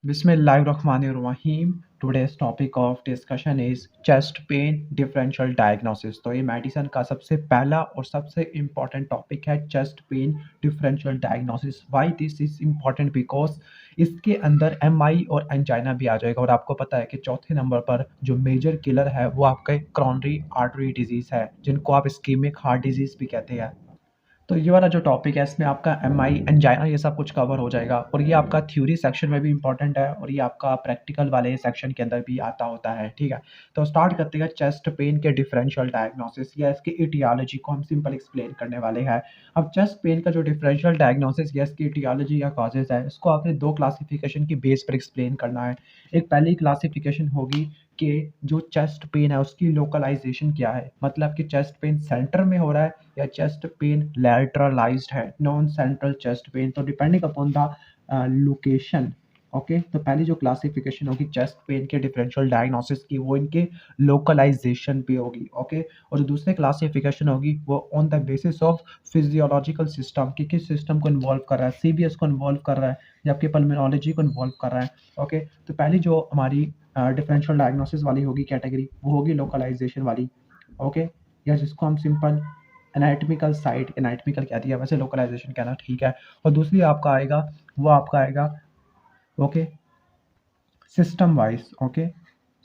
बिस्मिल्लाहिर्रहमानिर्रहीम। Today's topic of discussion is chest pain differential diagnosis. तो ये मेडिसिन का सबसे पहला और सबसे इम्पॉर्टेंट टॉपिक है, chest pain differential diagnosis. Why this is important? Because इसके अंदर एमआई और एंजाइना भी आ जाएगा। और आपको पता है कि चौथे नंबर पर जो मेजर किलर है वो आपका करोनरी आर्टरी डिजीज है, जिनको आप इस्कीमिक हार्ट डिजीज भी कहते हैं। तो ये वाला जो टॉपिक है इसमें आपका एमआई एंजाइना ये सब कुछ कवर हो जाएगा, और ये आपका थ्योरी सेक्शन में भी इंपॉर्टेंट है और ये आपका प्रैक्टिकल वाले सेक्शन के अंदर भी आता होता है। ठीक है, तो स्टार्ट करते हैं चेस्ट पेन के डिफरेंशियल डायग्नोसिस या इसकी इटियोलॉजी को हम सिंपल एक्सप्लेन करने वाले हैं। अब चेस्ट पेन का जो डिफरेंशियल डायग्नोसिस या इसकी इटियोलॉजी या कॉजेज है, इसको आपने दो क्लासिफिकेशन की बेस पर एक्सप्लेन करना है। एक पहली क्लासिफिकेशन होगी कि जो चेस्ट पेन है उसकी लोकलाइजेशन क्या है, मतलब कि चेस्ट पेन सेंटर में हो रहा है या चेस्ट पेन लैटरलाइज्ड है, नॉन सेंट्रल चेस्ट पेन। तो depending upon the location. Okay, तो पहली जो क्लासिफिकेशन होगी चेस्ट पेन के डिफरेंशियल डायग्नोसिस की, वो इनके लोकलाइजेशन पे होगी। ओके, और जो दूसरी क्लासिफिकेशन होगी वो on the basis of physiological system, कि किस सिस्टम को इन्वॉल्व कर रहा है, सीबीएस को इन्वॉल्व कर रहा है या आपके पल्मोनोलॉजी को इन्वॉल्व कर रहा है। ओके, तो पहली जो हमारी डिफरेंशियल डायग्नोसिस वाली होगी कैटेगरी, वो होगी लोकलाइजेशन वाली। ओके, या जिसको हम सिंपल एनाटॉमिकल साइट, एनाटॉमिकल कह दिया, वैसे लोकलाइजेशन कहना ठीक है। और दूसरी आपका आएगा, वो आपका आएगा okay system wise. Okay,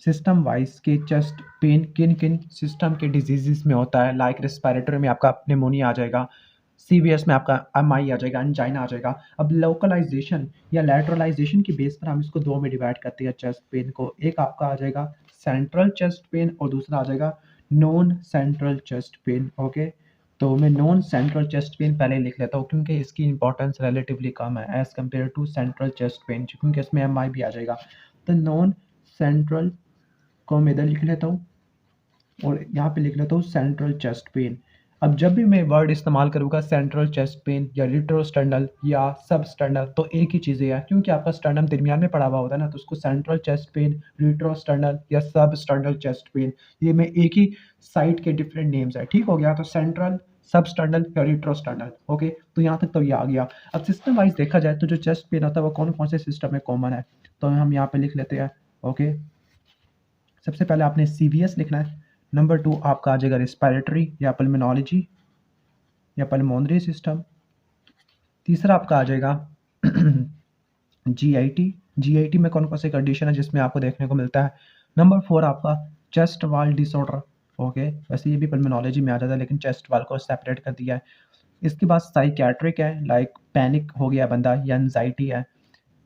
system wise के चेस्ट पेन किन किन सिस्टम के डिजीजेस में होता है, लाइक रेस्पिरेटरी में आपका निमोनिया आ जाएगा, सीवीएस में आपका एमआई आ जाएगा, एंजाइना आ जाएगा। अब लोकलाइजेशन या लैटरलाइजेशन की बेस पर हम इसको दो में डिवाइड करते हैं चेस्ट पेन को। एक आपका आ जाएगा सेंट्रल चेस्ट पेन और दूसरा आ जाएगा non central chest pen. Okay, तो मैं नॉन सेंट्रल चेस्ट पेन पहले लिख लेता हूँ क्योंकि इसकी इंपॉर्टेंस रिलेटिवली कम है as compare to central chest pain, क्योंकि इसमें एमआई भी आ जाएगा। तो नॉन सेंट्रल को मैं इधर लिख लेता हूँ और यहाँ पे लिख लेता हूँ सेंट्रल चेस्ट पेन। अब जब भी मैं वर्ड इस्तेमाल करूँगा सेंट्रल चेस्ट पेन या रिट्रोस्टर्नल या सब स्टर्नल, तो एक ही चीज़ें है, क्योंकि आपका स्टर्नम दरमियान में पड़ा हुआ होता है ना, तो उसको सेंट्रल चेस्ट पेन, रिट्रोस्टर्नल या सब स्टर्नल चेस्ट पेन, ये में एक ही साइट के डिफरेंट नेम्स है। ठीक हो गया, तो सेंट्रल, सब स्टर्नल या रिट्रोस्टर्नल। ओके, तो यहाँ तक तो ये आ गया। अब सिस्टम वाइज देखा जाए तो जो चेस्ट पेन होता है वो कौन कौन से सिस्टम में कॉमन है, तो हम यहाँ पे लिख लेते हैं। ओके, सबसे पहले आपने सीवीएस लिखना है। नंबर 2 आपका आ जाएगा रेस्पिरेटरी या पल्मोनोलॉजी या पल्मोनरी सिस्टम। तीसरा आपका आ जाएगा जीआईटी। जीआईटी में कौन कौन से कंडीशन है जिसमें आपको देखने को मिलता है। नंबर 4 आपका चेस्ट वाल डिसऑर्डर। ओके, वैसे ये भी पल्मोनोलॉजी में आ जाता है लेकिन चेस्ट वाल को सेपरेट कर दिया है। इसके बाद साइकियाट्रिक है, लाइक पैनिक हो गया बंदा या एंजाइटी है,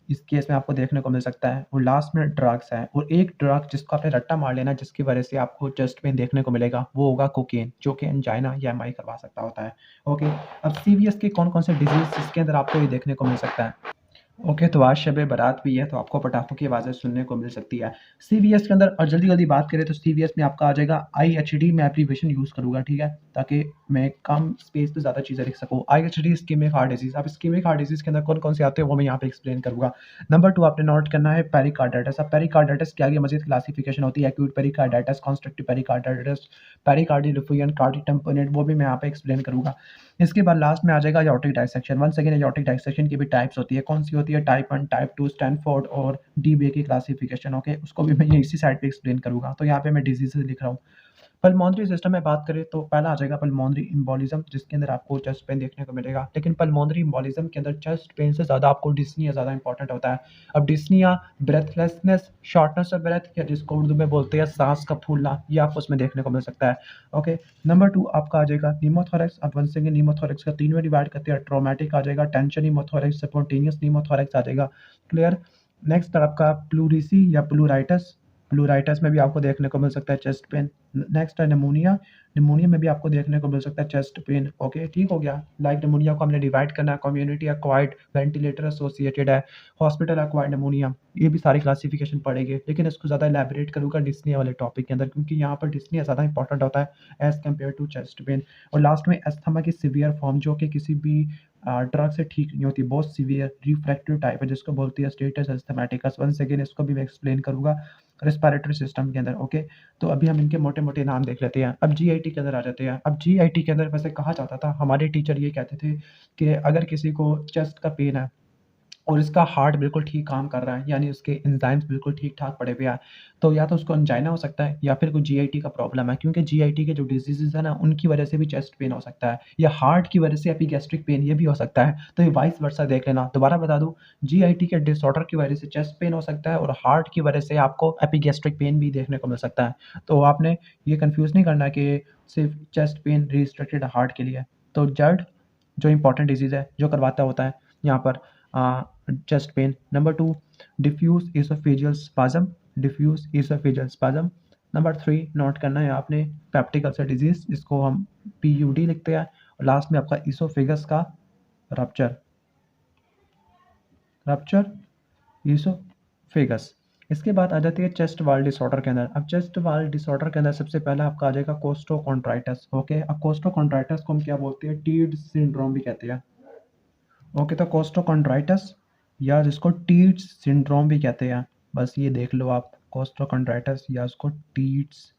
इस केस में आपको देखने को मिल सकता है। और लास्ट में ड्रग्स है, और एक ड्रग जिसको आपने रट्टा मार लेना जिसकी वजह से आपको चेस्ट पेन देखने को मिलेगा, वो होगा कोकेन, जो कि एंजाइना या एमआई करवा सकता होता है। ओके, अब सीवीएस के कौन कौन से डिजीज इसके अंदर आपको ये देखने को मिल सकता है। ओके, तो आज शब बारात भी है तो आपको पटाखों की आवाज़ें सुनने को मिल सकती है सीवीएस के अंदर। और जल्दी जल्दी बात करें तो सीवीएस में आपका आ जाएगा आईएचडी। मैं एप्लीकेशन यूज़ करूँगा, ठीक है, ताकि मैं कम स्पेस पे ज़्यादा चीज़ें लिख सकूँ। IHD ischaemic heart disease. अब इस्कीमिक हार्ट डिजीज़ के अंदर कौन कौन से आते हैं वो मैं यहाँ पे एक्सप्लेन करूँगा। नंबर 2 आपने नोट करना है पेरिकार्डाइटिस। अब पेरिकार्डाइटिस की आगे मजीद क्लासिफिकेशन होती है, acute pericarditis, constructive pericarditis, pericardial refusion, cardiac tamponade, वो भी मैं यहाँ पे एक्सप्लेन करूँगा। इसके बाद लास्ट में आ जाएगा aortic dissection. Once again aortic dissection की भी टाइप्स होती है, कौन सी होती है, टाइप 1, टाइप 2, स्टैनफोर्ड और डीबे की क्लासिफिकेशन। ओके, उसको भी मैं इसी साइड पे एक्सप्लेन करूँगा। तो यहाँ पे मैं डिजीजेस लिख रहा हूँ। पल्मोनरी सिस्टम में बात करें तो पहला आ जाएगा पल्मोनरी एम्बोलिज्म, जिसके अंदर आपको चेस्ट पेन देखने को मिलेगा। लेकिन पल्मोनरी एम्बोलिज्म के अंदर चेस्ट पेन से ज़्यादा आपको डिस्निया ज़्यादा इंपॉर्टेंट होता है। अब dyspnoea, breathlessness, shortness of breath, या जिसको उर्दू में बोलते हैं सांस का फूलना, ये आपको उसमें देखने को मिल सकता है। ओके, नंबर 2 आपका आ जाएगा नीमोथोरेक्स। अब वन सेकेंड नीमोथोरेक्स का 3 में डिवाइड करते हैं। ट्रोमेटिक आ जाएगा, टेंशन नीमोथोरेक्स, स्पॉन्टेनियस नीमोथोरेक्स आ जाएगा। क्लियर। नेक्स्ट आपका प्लूरिसी या प्लूराइटस। प्लूराइटस में भी आपको देखने को मिल सकता है चेस्ट पेन। नेक्स्ट है निमोनिया। निमोनिया में भी आपको देखने को मिल सकता है चेस्ट पेन। ओके, ठीक हो गया। लाइक निमोनिया को हमने डिवाइड करना है, कम्युनिटी एक्वायर्ड, वेंटिलेटर एसोसिएटेड है, हॉस्पिटल एक्वायर्ड निमोनिया, ये भी सारी क्लासिफिकेशन पड़ेगी। लेकिन इसको ज़्यादा एलैबोरेट करूँगा डिस्निया वाले टॉपिक के अंदर, क्योंकि यहाँ पर डिस्निया ज़्यादा इंपॉर्टेंट होता है as compare to chest pain. और लास्ट में अस्थमा की सीवियर फॉर्म, जो कि किसी भी ड्रग से ठीक नहीं होती, बहुत सीवियर रिफ्रैक्टिव टाइप है, जिसको बोलती है स्टेटस अस्थमैटिकस। वंस अगेन इसको भी मैं एक्सप्लेन करूँगा रेस्पिरेटरी सिस्टम के अंदर। ओके, तो अभी हम इनके मोटे मोटे नाम देख लेते हैं। अब जीआईटी के अंदर आ जाते हैं। अब जीआईटी के अंदर वैसे कहा जाता था, हमारे टीचर ये कहते थे कि अगर किसी को चेस्ट का पेन है और इसका हार्ट बिल्कुल ठीक काम कर रहा है, यानी उसके एंजाइम्स बिल्कुल ठीक-ठाक पड़े हुए हैं, तो या तो उसको एंजाइना हो सकता है या फिर कोई जीआईटी का प्रॉब्लम है, क्योंकि जीआईटी के जो डिसीज़ेज़ हैं ना, उनकी वजह से भी चेस्ट पेन हो सकता है या हार्ट की वजह से एपिगैस्ट्रिक पेन ये भी हो सकता है। तो ये वाइस वर्सा देख लेना। दोबारा बता दूँ, जीआईटी के डिसऑर्डर की वजह से चेस्ट पेन हो सकता है और हार्ट की वजह से आपको एपिगैस्ट्रिक पेन भी देखने को मिल सकता है। तो आपने ये कन्फ्यूज़ नहीं करना कि सिर्फ़ चेस्ट पेन रिस्ट्रिक्टेड हार्ट के लिए है। तो जर्ड जो इम्पोर्टेंट डिसीज़ है, जो करवाता होता है यहाँ पर chest pain. Number 2, diffuse oesophageal spasm, diffuse oesophageal spasm. Number 3 note करना है आपने, पेप्टिक अल्सर डिज़ीज़, जिसको हम पीयूडी लिखते हैं, और लास्ट में आपका एसोफेगस का रप्चर, रप्चर एसोफेगस। इसके बाद आ जाती है चेस्ट वॉल डिसऑर्डर के अंदर। अब चेस्ट वॉल डिसऑर्डर के अंदर सबसे पहला आपका आ जाएगा कोस्टोकॉन्ड्राइटिस। ओके, अब कोस्टोकॉन्ड्राइटिस को हम क्या बोलते हैं? टीड सिंड्रोम भी कहते हैं। ओके, तो कोस्टोकॉन्ड्राइटिस या जिसको टीट्स सिंड्रोम भी कहते हैं, बस ये देख लो आप, कोस्टोकॉन्ड्राइटिस या उसको टीट्स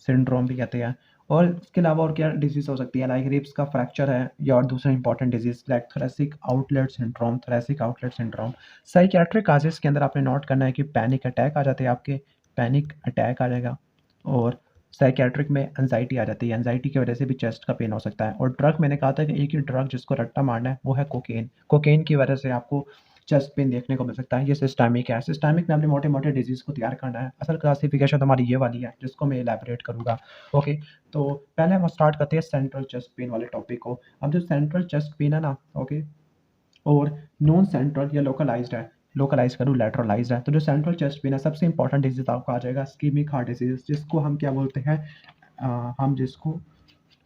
सिंड्रोम भी कहते हैं। और इसके अलावा और क्या डिजीज़ हो सकती है? लाइक रिब्स का फ्रैक्चर है, या और दूसरा important disease like thoracic outlet syndrome, thoracic outlet syndrome. Psychiatric causes के अंदर आपने नोट करना है कि पैनिक अटैक आ जाते हैं आपके, पैनिक अटैक आ जाएगा, और साइकियाट्रिक में एंजाइटी आ जाती है, एंजाइटी की वजह से भी चेस्ट का पेन हो सकता है। और ड्रग, मैंने कहा था कि एक ही ड्रग जिसको रट्टा मारना है वो है कोकेन। कोकेन की वजह से आपको चेस्ट पेन देखने को मिल सकता है। ये सिस्टेमिक है, सिस्टेमिक में आपने मोटे-मोटे डिजीज़ को तैयार करना है। असल क्लासिफिकेशन तो हमारी ये वाली है, जिसको मैं इलैबोरेट करूँगा। ओके, तो पहले हम स्टार्ट करते हैं सेंट्रल चेस्ट पेन वाले टॉपिक को। अब जो सेंट्रल चेस्ट पेन है ना, ओके, और नॉन सेंट्रल या लोकलाइज्ड है, लोकलाइज करूँ लैटरलाइज्ड है। तो जो सेंट्रल चेस्ट पेन है, सबसे इंपॉर्टेंट डिजीज आपका आ जाएगा इस्कीमिक हार्ट डिजीज, जिसको हम क्या बोलते हैं? हम जिसको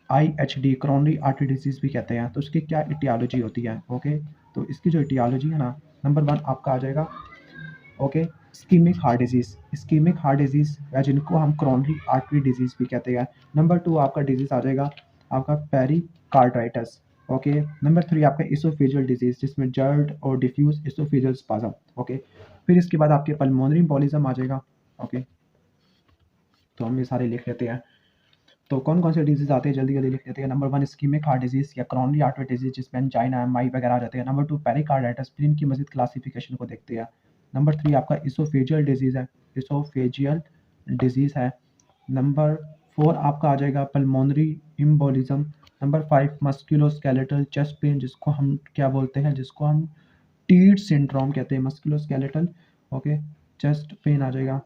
IHD क्रोनरी आर्टरी डिजीज भी कहते हैं। तो उसकी क्या इटियोलॉजी होती है? ओके, तो इसकी जो इटियोलॉजी है ना, नंबर 1 आपका आ जाएगा, okay, ischaemic heart disease, ischaemic heart disease या जिनको हम क्रोनरी आर्टरी डिजीज भी कहते हैं। नंबर 2 आपका डिजीज आ जाएगा आपका पेरिकार्डाइटिस। ओके, नंबर 3 आपका इसोफेजियल डिजीज, जिसमें जर्ड और डिफ्यूज इसोफेजियल स्पाज्म। ओके, फिर इसके बाद आपके पल्मोनरी एम्बोलिज्म आ जाएगा। ओके, तो हम ये सारे लिख लेते हैं। तो कौन कौन से डिजीज आते हैं, जल्दी जल्दी लिख लेते हैं। नंबर 1 इस्कीमिक हार्ट डिजीज या क्रोनरी आर्टरी डिजीज, जिसमें एंजाइना, एमआई वगैरह आ जाते हैं। नंबर 2 पेरिकार्डाइटिस, फिर इनकी मजीद क्लासिफिकेशन को देखते हैं। नंबर 3 आपका इसोफेजियल डिजीज है, इसोफेजियल डिजीज है। नंबर 4 आपका आ जाएगा pulmonary embolism. Number 5 musculoskeletal chest pain, जिसको हम क्या बोलते हैं? जिसको हम टीड सिंड्रोम कहते हैं, मस्कुलोस्केलेटल, ओके, चेस्ट पेन आ जाएगा।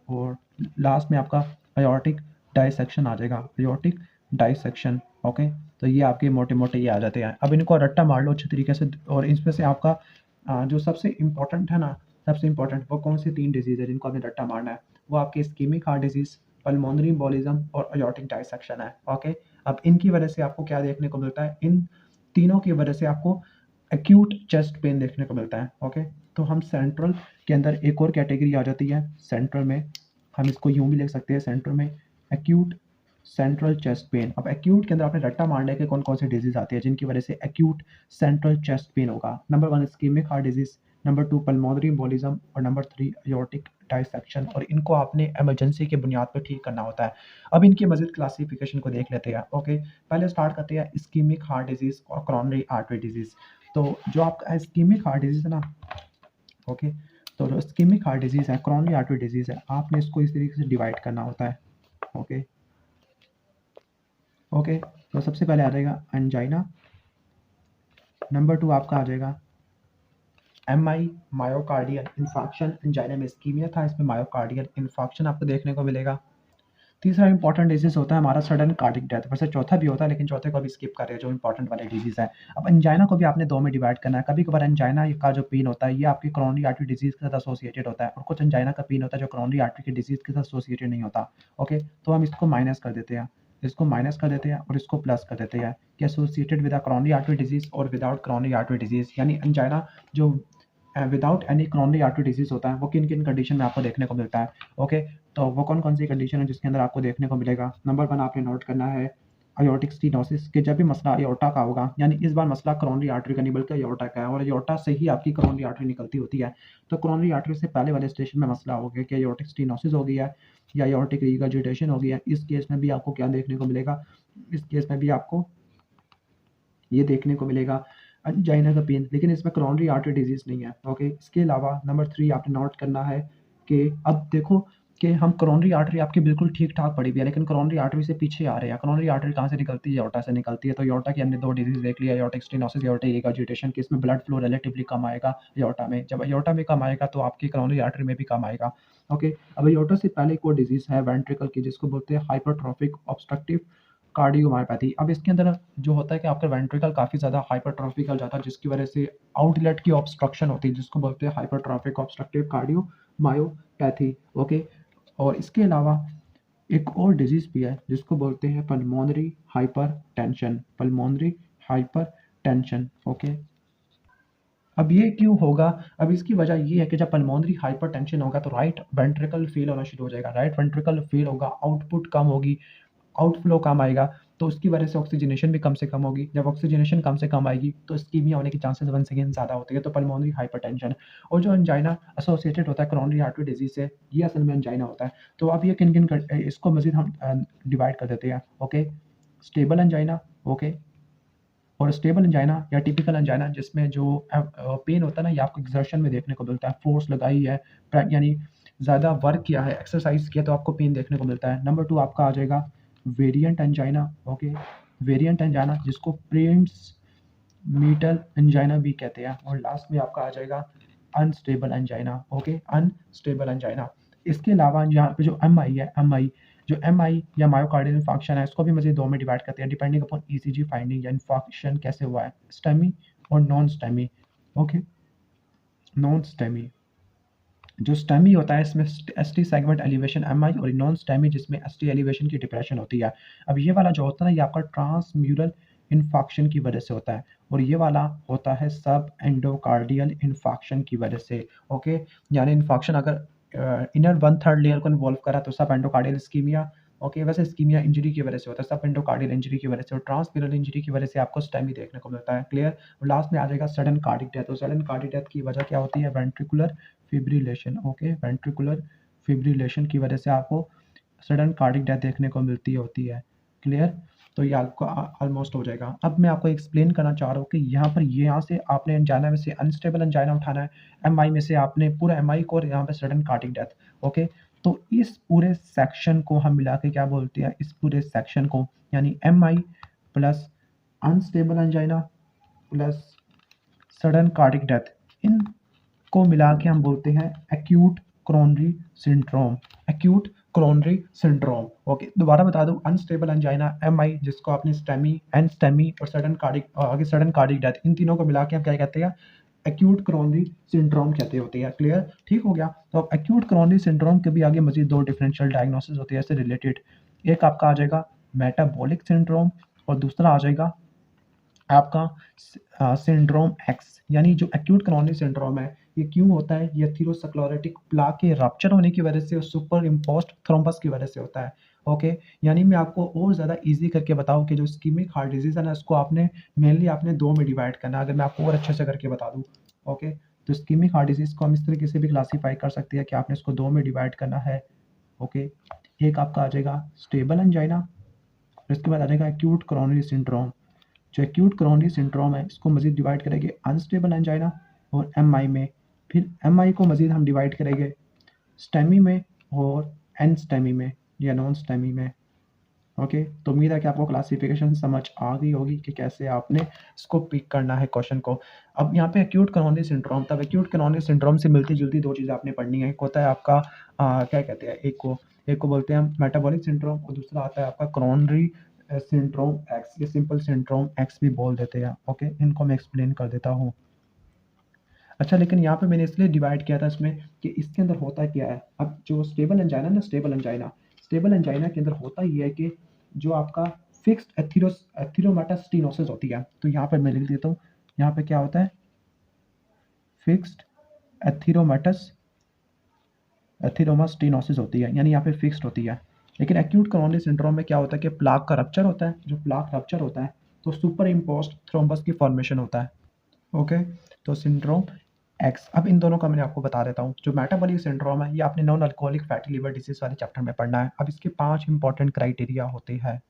और लास्ट में आपका अयोर्टिक डाइसेक्शन आ जाएगा, अयोर्टिक डाइसेक्शन। ओके, तो ये आपके मोटे-मोटे ये आ जाते हैं। अब इनको रट्टा मार लो अच्छे तरीके से, और इसमें से आपका जो सबसे इम्पोर्टेंट है ना, सबसे इम्पोर्टेंट वो कौन सी 3 डिजीज़ है जिनको आपने रट्टा मारना है? वो आपके ischaemic heart disease, pulmonary embolism और अयोर्टिक डाइसेक्शन है। ओके, अब इनकी वजह से आपको क्या देखने को मिलता है? इन तीनों की वजह से आपको एक्यूट चेस्ट पेन देखने को मिलता है। ओके, तो हम सेंट्रल के अंदर एक और कैटेगरी आ जाती है सेंट्रल में, हम इसको यूं भी लिख सकते हैं सेंट्रल में, एक्यूट सेंट्रल चेस्ट पेन। अब एक्यूट के अंदर आपने रट्टा मारने के कौन कौन से डिजीज आते हैं जिनकी वजह से एक्यूट सेंट्रल चेस्ट पेन होगा? Number 1 ischaemic heart disease, number 2 pulmonary embolism, और नंबर 3 अयोर्टिक डाइसेक्शन। और इनको आपने इमरजेंसी की बुनियाद पर ठीक करना होता है। अब इनकी मजीद क्लासिफिकेशन को देख लेते हैं। ओके, पहले स्टार्ट करते हैं इस्कीमिक हार्ट डिजीज और क्रोनरी आर्टरी डिजीज। तो जो आपका इस्कीमिक हार्ट डिजीज है ना, ओके, तो जो इस्कीमिक हार्ट डिजीज है, क्रोनरी आर्टरी डिजीज है, आपने इसको इस तरीके से डिवाइड करना होता है। ओके, ओके, तो सबसे पहले आ जाएगा एंजाइना। नंबर 2 आपका आ जाएगा MI, मायोकार्डियल इन्फार्क्शन। एंजाइना में इस्कीमिया था, इसमें मायोकार्डियल इन्फार्क्शन आपको देखने को मिलेगा। तीसरा इंपॉर्टेंट डिजीज होता है हमारा सडन कार्डिक डेथ। वैसे चौथा भी होता है, लेकिन चौथे को भी स्किप कर रहे हैं, जो इंपॉर्टेंट वाले डिजीज है। अब एंजाइना को भी आपने 2 में डिवाइड करना है। कभी कभार एंजाइना का जो पेन होता है ये आपकी क्रोनरी आर्टरी डिजीज के साथ एसोसिएटेड होता है, और कुछ एंजाइना का पेन होता है जो क्रोनरी आर्टरी की डिजीज के साथ एसोसिएटेड नहीं होता। ओके, तो हम इसको माइनस कर देते हैं, इसको माइनस कर देते हैं और इसको प्लस कर देते हैं कि associated with coronary artery disease और विदाउट क्रोनरी आर्टरी डिजीज। यानी एंजाइना जो without any coronary artery disease होता है वो किन किन कंडीशन में आपको देखने को मिलता है? ओके, तो वो कौन कौन सी कंडीशन है जिसके अंदर आपको देखने को मिलेगा? नंबर 1 आपने नोट करना है अयोर्टिक स्टेनोसिस, कि जब भी मसला अयोर्टा का होगा, यानी इस बार मसला क्रोनरी आर्टरी का नहीं बल्कि अयोर्टा का है, और अयोर्टा से ही आपकी क्रोनरी आर्टरी निकलती होती है। तो क्रोनरी आर्टरी से पहले वाले स्टेशन में मसला हो गया कि अयोर्टिक स्टेनोसिस हो गया है या अयोर्टिक रिगर्जिटेशन हो गया है। इस केस में भी आपको क्या देखने को मिलेगा? इस केस में भी आपको ये देखने को मिलेगा अंजाइना का पेन, लेकिन इसमें कोरोनरी आर्टरी डिजीज़ नहीं है। ओके, इसके अलावा नंबर 3 आपने नोट करना है कि अब देखो कि हम कोरोनरी आर्टरी आपकी बिल्कुल ठीक-ठाक पड़ी हुई है, लेकिन कोरोनरी आर्टरी से पीछे आ रहे हैं। कोरोनरी आर्टरी कहाँ से निकलती है? एओर्टा से निकलती है। तो एओर्टा की हमने 2 डिजीज़ देख लिया, एओर्टिक स्टेनोसिस, एओर्टिक रिगर्जिटेशन कि इसमें ब्लड फ्लो रिलेटिवली कम आएगा एओर्टा में। जब एओर्टा में कम आएगा तो आपकी कोरोनरी आर्टरी में भी कम आएगा। ओके, अब एओर्टा से पहले एक और डिजीज़ है वेंट्रिकल की, जिसको बोलते हैं हाइपरट्रोफिक ऑब्स्ट्रक्टिव कार्डियोमायोपैथी। अब इसके अंदर जो होता है कि आपका वेंट्रिकल काफ़ी ज़्यादा हाइपरट्रॉफिक हो जाता है, जिसकी वजह से आउटलेट की ऑब्स्ट्रक्शन होती है, जिसको बोलते हैं हाइपरट्रॉफिक ऑब्स्ट्रक्टिव कार्डियोमायोपैथी। ओके, और इसके अलावा एक और डिजीज़ भी है जिसको बोलते हैं pulmonary hypertension, pulmonary hypertension. Okay, अब ये क्यों होगा? अब इसकी वजह ये है कि जब पल्मोनरी हाइपरटेंशन होगा तो राइट वेंट्रिकल फ़ेल होना शुरू हो जाएगा। राइट वेंट्रिकल फ़ेल होगा, आउटपुट कम होगी, आउटफ्लो कम आएगा, तो उसकी वजह से ऑक्सीजनेशन भी कम से कम होगी। जब ऑक्सीजनेशन कम से कम आएगी तो इस्कीमिया होने की चांसेस वंस अगेन ज़्यादा होती है। तो पल्मोनरी हाइपरटेंशन और जो एंजाइना एसोसिएटेड होता है कोरोनरी आर्टरी डिजीज़ से, ये असल में एंजाइना होता है। तो अब ये किन-किन इसको मज़ीद हम डिवाइड कर देते हैं। ओके, स्टेबल एंजाइना, ओके, और स्टेबल एंजाइना या टिपिकल एंजाइना जिसमें जो पेन होता है ना, ये आपको एक्सर्शन में देखने को मिलता है। फोर्स लगाई है, यानी ज़्यादा वर्क किया है, एक्सरसाइज किया तो आपको पेन देखने को मिलता है। नंबर 2 आपका आ जाएगा variant angina. Okay, variant angina जिसको प्रिंट्स मीटल एंजाइना भी कहते हैं। और लास्ट में आपका आ जाएगा unstable angina. Okay, unstable angina. इसके अलावा यहाँ पे जो एम आई है, एम आई या मायोकार्डियल इन्फार्क्शन है, इसको भी मज़ीद 2 में डिवाइड करते हैं डिपेंडिंग अपॉन ईसीजी फाइंडिंग या इन्फार्क्शन कैसे हुआ है, स्टेमी और non STEMI. Okay, non STEMI, जो स्टेमी होता है इसमें एसटी सेगमेंट एलिवेशन एमआई, और नॉन स्टेमी जिसमें एसटी एलिवेशन की डिप्रेशन होती है। अब ये वाला जो होता है ना, ये आपका ट्रांसम्यूरल इन्फाक्शन की वजह से होता है, और ये वाला होता है सब एंडोकार्डियल इन्फाक्शन की वजह से। ओके, यानी इन्फाक्शन अगर इनर वन थर्ड लेयर को इन्वॉल्व करा तो सब एंडोकार्डियल इस्कीमिया। ओके, वैसे इस्कीमिया इंजरी की वजह से होता है, सब एंडोकार्डियल इंजरी की वजह से, और ट्रांसम्यूरल इंजरी की वजह से आपको स्टेमी देखने को मिलता है। क्लियर? और लास्ट में आ जाएगा सडन कार्डिक डेथ। और सडन कार्डिक डेथ की वजह क्या होती है? Ventricular fibrillation. Okay, ventricular fibrillation की वजह से आपको सडन कार्डिक डेथ देखने को मिलती होती है। क्लियर? तो ये आपको ऑलमोस्ट हो जाएगा। अब मैं आपको एक्सप्लेन करना चाह रहा हूँ कि यहाँ से आपने एंजाइना में से अनस्टेबल एंजाइना उठाना है, एमआई में से आपने पूरा एमआई को, और यहाँ पे सडन कार्डिक डेथ। ओके, तो इस पूरे सेक्शन को हम मिला के क्या बोलते हैं? इस पूरे सेक्शन को, यानी MI plus unstable angina plus sudden cardiac death, इन को मिला के हम बोलते हैं acute coronary syndrome. Acute coronary syndrome. Okay, दोबारा बता दूं, अनस्टेबल एंजाइना, एमआई जिसको आपने स्टेमी, एन स्टेमी और सडन कार्डिक डेथ, इन तीनों को मिला के हम क्या कहते हैं? एक्यूट कोरोनरी सिंड्रोम कहते होते हैं। क्लियर? ठीक हो गया। तो अब एक्यूट कोरोनरी सिंड्रोम के भी आगे मजीद 2 डिफरेंशियल डायग्नोसिस होते हैं इससे रिलेटेड। एक आपका आ जाएगा मेटाबॉलिक सिंड्रोम, और दूसरा आ जाएगा आपका सिंड्रोम एक्स। यानी जो एक्यूट कोरोनरी सिंड्रोम है, ये क्यों होता है? ये एथेरोस्क्लेरोटिक प्लाक के रप्चर होने की वजह से और सुपर इम्पोज्ड थ्रोम्बस की वजह से होता है। ओके, यानी मैं आपको और ज़्यादा ईजी करके बताऊं कि जो इस्कीमिक हार्ट डिजीज़ है ना, इसको आपने मेनली आपने 2 में डिवाइड करना है। अगर मैं आपको और अच्छे से करके बता दूं, ओके, तो इस्कीमिक हार्ट डिजीज़ को हम इस तरीके से भी क्लासीफाई कर सकते हैं कि आपने इसको 2 में डिवाइड करना है। ओके, एक आपका आ जाएगा स्टेबल एंजाइना, इसके बाद आ जाएगा एक्यूट कोरोनरी सिंड्रोम। जो एक्यूट कोरोनरी सिंड्रोम है, इसको मज़ीद डिवाइड करेंगे अनस्टेबल एंजाइना और एमआई में। फिर एमआई को मज़ीद हम डिवाइड करेंगे स्टेमी में और एन स्टेमी में या नॉन स्टेमी में। ओके, तो उम्मीद है कि आपको क्लासिफिकेशन समझ आ गई होगी कि कैसे आपने इसको पिक करना है क्वेश्चन को। अब यहाँ पे एक्यूट कोरोनरी सिंड्रोम, तब एक्यूट कोरोनरी सिंड्रोम से मिलती जुलती 2 चीज़ें आपने पढ़नी है। एक होता है आपका क्या कहते हैं, एक को बोलते हैं हम मेटाबॉलिक सिंड्रोम, और दूसरा आता है आपका कोरोनरी सिंड्रोम एक्स, ये सिंपल सिंड्रोम एक्स भी बोल देते हैं। ओके, इनको मैं एक्सप्लेन कर देता हूँ। अच्छा, लेकिन यहाँ पे मैंने इसलिए डिवाइड किया था इसमें कि इसके अंदर होता क्या है। अब जो स्टेबल एंजाइना ना, स्टेबल एंजाइना के अंदर होता ये है कि जो आपका फिक्स्ड एथेरोमाटा स्टेनोसिस होती है। तो यहाँ पर मैं लिख देता हूँ, यहाँ पे क्या होता है? फिक्स्ड एथेरोमाटस एथेरोमा स्टेनोसिस होती है, यानी यहाँ पे फिक्स्ड होती है। लेकिन एक्यूट कोरोनरी सिंड्रोम में क्या होता है कि प्लाक का रप्चर होता है। जो प्लाक रप्चर होता है तो सुपर इम्पोज्ड थ्रोम्बस की फॉर्मेशन होता है। ओके, तो सिंड्रोम एक्स। अब इन दोनों का मैं आपको बता देता हूँ। जो मेटाबॉलिक सिंड्रोम है, ये आपने non alcoholic fatty liver disease वाले चैप्टर में पढ़ना है। अब इसके 5 इंपॉर्टेंट क्राइटेरिया होते हैं।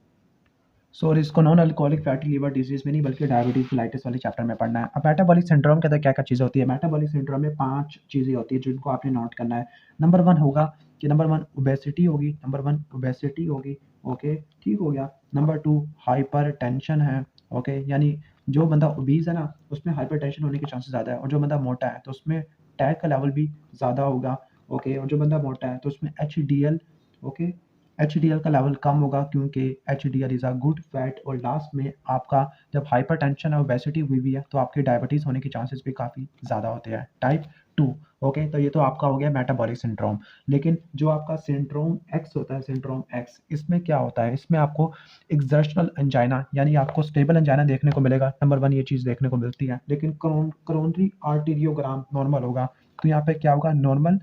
सॉरी, इसको non alcoholic fatty liver disease में नहीं बल्कि डायबिटीज मेलाइटिस वाले चैप्टर में पढ़ना है। अब मेटाबॉलिक सिंड्रोम के अंदर क्या क्या चीज़ें होती है? मेटाबॉलिक सिंड्रोम में 5 चीज़ें होती है जिनको आपने नोट करना है। नंबर 1 होगा कि नंबर 1 ओबेसिटी होगी, नंबर 1 ओबेसिटी होगी, ओके, ठीक हो गया। नंबर 2 हाइपरटेंशन है, ओके, यानी जो बंदा ओबीज है ना उसमें हाइपरटेंशन होने के चांसेस ज़्यादा है, और जो बंदा मोटा है तो उसमें टैग का लेवल भी ज़्यादा होगा, ओके, और जो बंदा मोटा है तो उसमें एचडीएल, ओके, एचडीएल का लेवल कम होगा क्योंकि HDL is a good fat. और लास्ट में आपका जब हाइपरटेंशन और ओबेसिटी हुई भी है तो आपके डायबिटीज़ होने के चांसेस भी काफ़ी ज़्यादा होते हैं, टाइप 2। ओके, तो ये तो आपका हो गया मेटाबॉलिक सिंड्रोम। लेकिन जो आपका सिंड्रोम एक्स होता है, सिंड्रोम एक्स, इसमें क्या होता है? इसमें आपको एक्सर्शनल एंजाइना यानी आपको स्टेबल एंजाइना देखने को मिलेगा। नंबर 1 ये चीज़ देखने को मिलती है, लेकिन कोरोनरी आर्टेरियोग्राम नॉर्मल होगा। तो यहाँ पे क्या होगा? नॉर्मल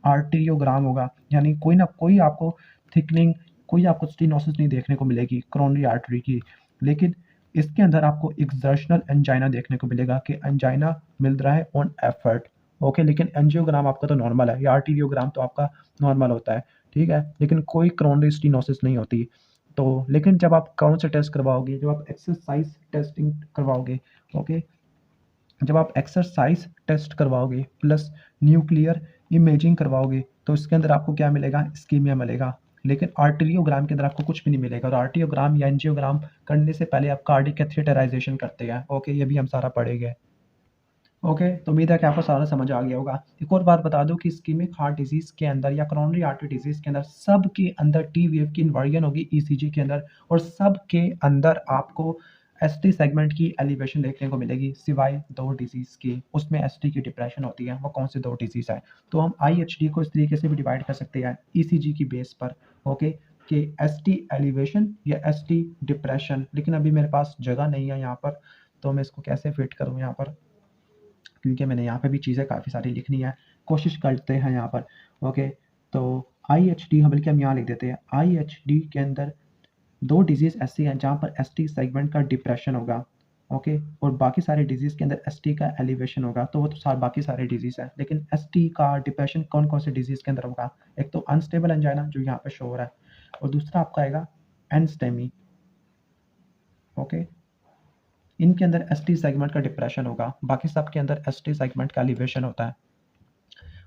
आर्टेरियोग्राम होगा, यानी कोई ना कोई आपको थिकनिंग, कोई आपको स्टेनोसिस नहीं देखने को मिलेगी कोरोनरी आर्टरी की। लेकिन इसके अंदर आपको एक्सर्शनल एंजाइना देखने को मिलेगा कि एंजाइना मिल रहा है ऑन एफर्ट, ओके, लेकिन एंजियोग्राम आपका तो नॉर्मल है या आर्टेरियोग्राम तो आपका नॉर्मल होता है, ठीक है, लेकिन कोई कोरोनरी स्टेनोसिस नहीं होती। तो लेकिन जब आप कौन से टेस्ट करवाओगे? जब आप एक्सरसाइज टेस्टिंग करवाओगे, ओके, जब आप एक्सरसाइज टेस्ट करवाओगे प्लस न्यूक्लियर इमेजिंग करवाओगे तो इसके अंदर आपको क्या मिलेगा? इस्कीमिया मिलेगा। लेकिन आर्टेरियोग्राम के अंदर आपको कुछ भी नहीं मिलेगा, और आर्टियोग्राम या एंजियोग्राम करने से पहले आप कार्डिक कैथेटराइजेशन करते हैं, ओके, ये भी हम सारा पढ़ेंगे। ओके, तो उम्मीद है कि आपको सारा समझ आ गया होगा। एक और बात बता दूं कि इस्कीमिक हार्ट डिजीज़ के अंदर या कोरोनरी आर्टरी डिजीज़ के अंदर सब के अंदर टी वेव की इन्वर्जन होगी ईसीजी के अंदर, और सब के अंदर आपको एसटी सेगमेंट की एलिवेशन देखने को मिलेगी सिवाय 2 डिजीज़ के। उसमें एसटी की डिप्रेशन होती है, वो कौन से 2 डिजीज़ है? तो हम आईएचडी को इस तरीके से भी डिवाइड कर सकते हैं ईसीजी की बेस पर, ओके, कि एसटी एलिवेशन या एसटी डिप्रेशन। लेकिन अभी मेरे पास जगह नहीं है यहाँ पर, तो मैं इसको कैसे फिट करूँ यहाँ पर, क्योंकि मैंने यहाँ पे भी चीज़ें काफ़ी सारी लिखनी है, कोशिश करते हैं यहाँ पर। ओके, तो आई एच डी, हम बल्कि हम यहाँ लिख देते हैं आई एच डी के अंदर 2 डिजीज़ ऐसी हैं जहाँ पर एस टी सेगमेंट का डिप्रेशन होगा, ओके, और बाकी सारे डिजीज़ के अंदर एस टी का एलिवेशन होगा, तो वो तो बाकी सारे डिजीज़ हैं, लेकिन एस टी का डिप्रेशन कौन कौन से डिजीज़ के अंदर होगा? एक तो अनस्टेबल एंजाइना जो यहाँ पे शो हो रहा है, और दूसरा आपका आएगा एनस्टेमी, ओके, इनके अंदर एस टी सेगमेंट का डिप्रेशन होगा, बाकी सब के अंदर एस टी सेगमेंट का एलिवेशन होता है।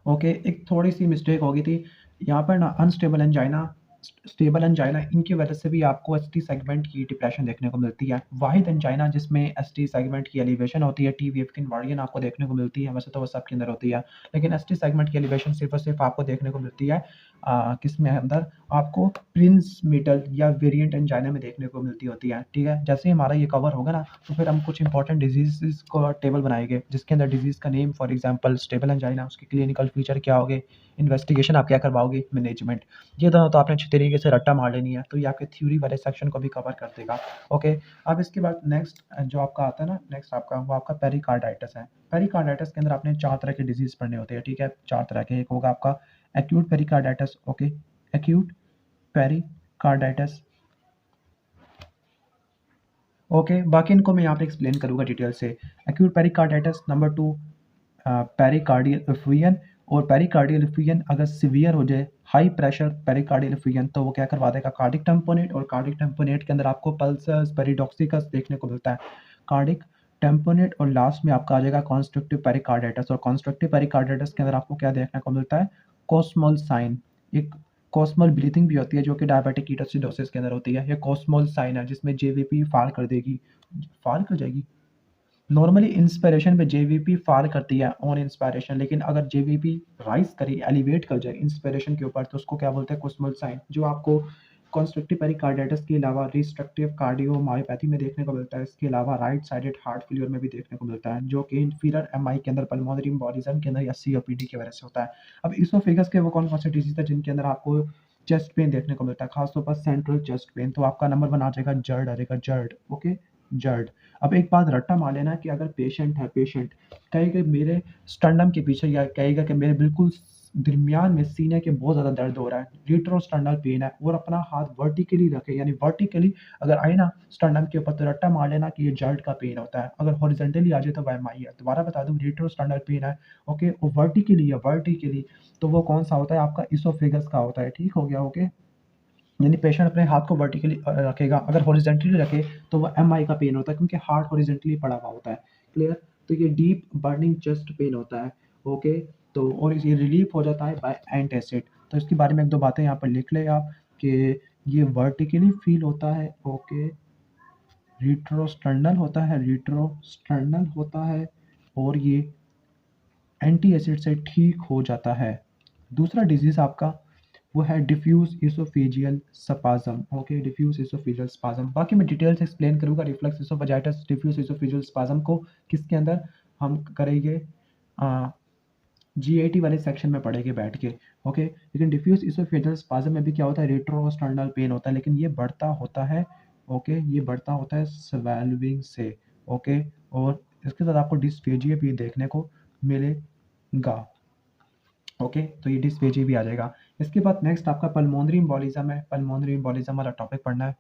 ओके, एक थोड़ी-सी मिस्टेक हो गई थी। यहाँ पर ना अनस्टेबल एंजाइना, स्टेबल एंजाइना, इनकी वजह से भी आपको एसटी सेगमेंट की डिप्रेशन देखने को मिलती है। वाहिद एंजाइना जिसमें एसटी सेगमेंट की एलिवेशन होती है, टी वेव की इन्वर्जन आपको देखने को मिलती है, वैसे तो वो सबके अंदर होती है। लेकिन एसटी सेगमेंट की एलिवेशन सिर्फ़ और सिर्फ़ आपको देखने को मिलती है किसमें अंदर? आपको प्रिंस मेटल या वेरिएंट एंजाइना में देखने को मिलती होती है, ठीक है? जैसे ही हमारा ये कवर होगा ना, तो फिर हम कुछ इंपॉर्टेंट डिजीज़ेज़ का टेबल बनाएँगे, जिसके अंदर डिजीज़ का name, for example stable angina, उसके क्लिनिकल फीचर क्या होंगे, इन्वेस्टिगेशन आप क्या करवाओगे, मैनेजमेंट। ये दोनों तो आपने अच्छी तरीके से रट्टा मार लेनी है, तो ये आपके थ्योरी वाले सेक्शन को भी कवर कर देगा। ओके, अब इसके बाद नेक्स्ट जो आपका आता है ना, नेक्स्ट आपका वो आपका पेरिकार्डाइटिस है। पेरिकार्डाइटिस के अंदर आपने 4 तरह के डिजीज़ पढ़ने होते हैं, ठीक है? 4 तरह के, एक होगा आपका acute pericarditis, okay, acute pericarditis, okay, बाकी इनको मैं यहाँ पे एक्सप्लेन करूँगा डिटेल से। Acute pericarditis, number 2 pericardial effusion, और पेरिकार्डियल एफ्यूजन अगर सीवियर हो जाए, हाई प्रेशर पेरिकार्डियल एफ्यूजन, तो वो क्या करवा देगा? कार्डिक टैम्पोनेट, और कार्डिक टैम्पोनेट के अंदर आपको पल्सस पेरिडॉक्सिकस देखने को मिलता है। कार्डिक टैम्पोनेट, और लास्ट में आपका आ जाएगा कॉन्स्ट्रक्टिव पेरिकार्डाइटिस, और कॉन्स्ट्रक्टिव पेरिकार्डाइटिस के अंदर आपको क्या देखने को मिलता है? कॉस्मोल साइन, एक कॉस्मल ब्रीथिंग भी होती है जो कि डायबिटिक कीटोसिडोसिस के अंदर होती है। ये कॉस्मोल साइन है जिसमें जेवीपी फाल कर देगी, फाल कर जाएगी। नॉर्मली इंस्पिरेशन में जेवीपी फाल करती है ऑन इंस्पिरेशन, लेकिन अगर जेवीपी राइज करे, एलिवेट कर जाए इंस्पिरेशन के ऊपर, तो उसको क्या बोलते हैं? कॉस्मल साइन, जो आपको कॉन्स्ट्रक्टिव पेरिकार्डाइटिस के अलावा रिस्ट्रक्टिव कार्डियोमायोपैथी में देखने को मिलता है। इसके अलावा राइट साइडेड हार्ट फेलियर में भी देखने को मिलता है, जो कि इंफीरियर एमआई के अंदर, पल्मोनरी एम्बोलिज्म के अंदर या सीओपीडी की वजह से होता है। अब इसोफेगस के वो कौन कौन से डिजीज है जिनके अंदर आपको चेस्ट पेन देखने को मिलता है, खासतौर पर सेंट्रल चेस्ट पेन? तो आपका नंबर 1 आ जाएगा जर्ड, आ जाएगा जर्ड, ओके, जर्ड। अब एक बात रट्टा मार लेना कि अगर पेशेंट है, पेशेंट कहेगा मेरे स्टर्नम के पीछे, या कहेगा कि मेरे बिल्कुल दरमियान में सीने के बहुत ज़्यादा दर्द हो रहा है, रेट्रोस्टर्नल पेन है, और अपना हाथ वर्टिकली रखे, यानी वर्टिकली अगर आए ना स्टर्नम के ऊपर, तो रट्टा मार लेना कि ये जर्ड का पेन होता है। अगर हॉरिजॉन्टली आ जाए तो एमआई है। दोबारा बता दूं, रेट्रोस्टर्नल पेन है, ओके, और वर्टिकली या वर्टिकली, तो वो कौन सा होता है? आपका इसोफेगस का होता है, ठीक हो गया, ओके। यानी पेशेंट अपने हाथ को वर्टिकली रखेगा, अगर हॉरिजेंटली रखे तो वो एमआई का पेन होता है क्योंकि हार्ट हॉरिजेंटली पड़ा हुआ होता है। क्लियर? तो ये डीप बर्निंग चेस्ट पेन होता है। ओके, तो और ये रिलीफ हो जाता है बाय एंटासिड। तो इसके बारे में एक दो बातें यहाँ पर लिख ले आप कि ये वर्टिकली फील होता है। ओके, रिट्रोस्टर्नल होता है, रिट्रोस्टर्नल होता है और ये एंटी एसिड से ठीक हो जाता है। दूसरा डिजीज आपका वो है diffuse oesophageal spasm. Okay, diffuse oesophageal spasm, बाकी मैं डिटेल से एक्सप्लेन करूंगा reflux oesophagitis diffuse oesophageal spasm को किसके अंदर हम करेंगे, जीआईटी वाले सेक्शन में पढ़ेंगे बैठ के। ओके, लेकिन डिफ्यूज इसोफेजियल स्पाज्म में भी क्या होता है, रेट्रोस्टर्नल पेन होता है, लेकिन ये बढ़ता होता है। ओके, ये बढ़ता होता है स्वेलविंग से। ओके, और इसके साथ आपको डिस्फेजिया भी देखने को मिलेगा। ओके, तो ये डिस्फेजिया भी आ जाएगा। इसके बाद नेक्स्ट आपका पल्मोनरी एम्बोलिज्म है। पल्मोनरी एम्बोलिज्म वाला टॉपिक पढ़ना है।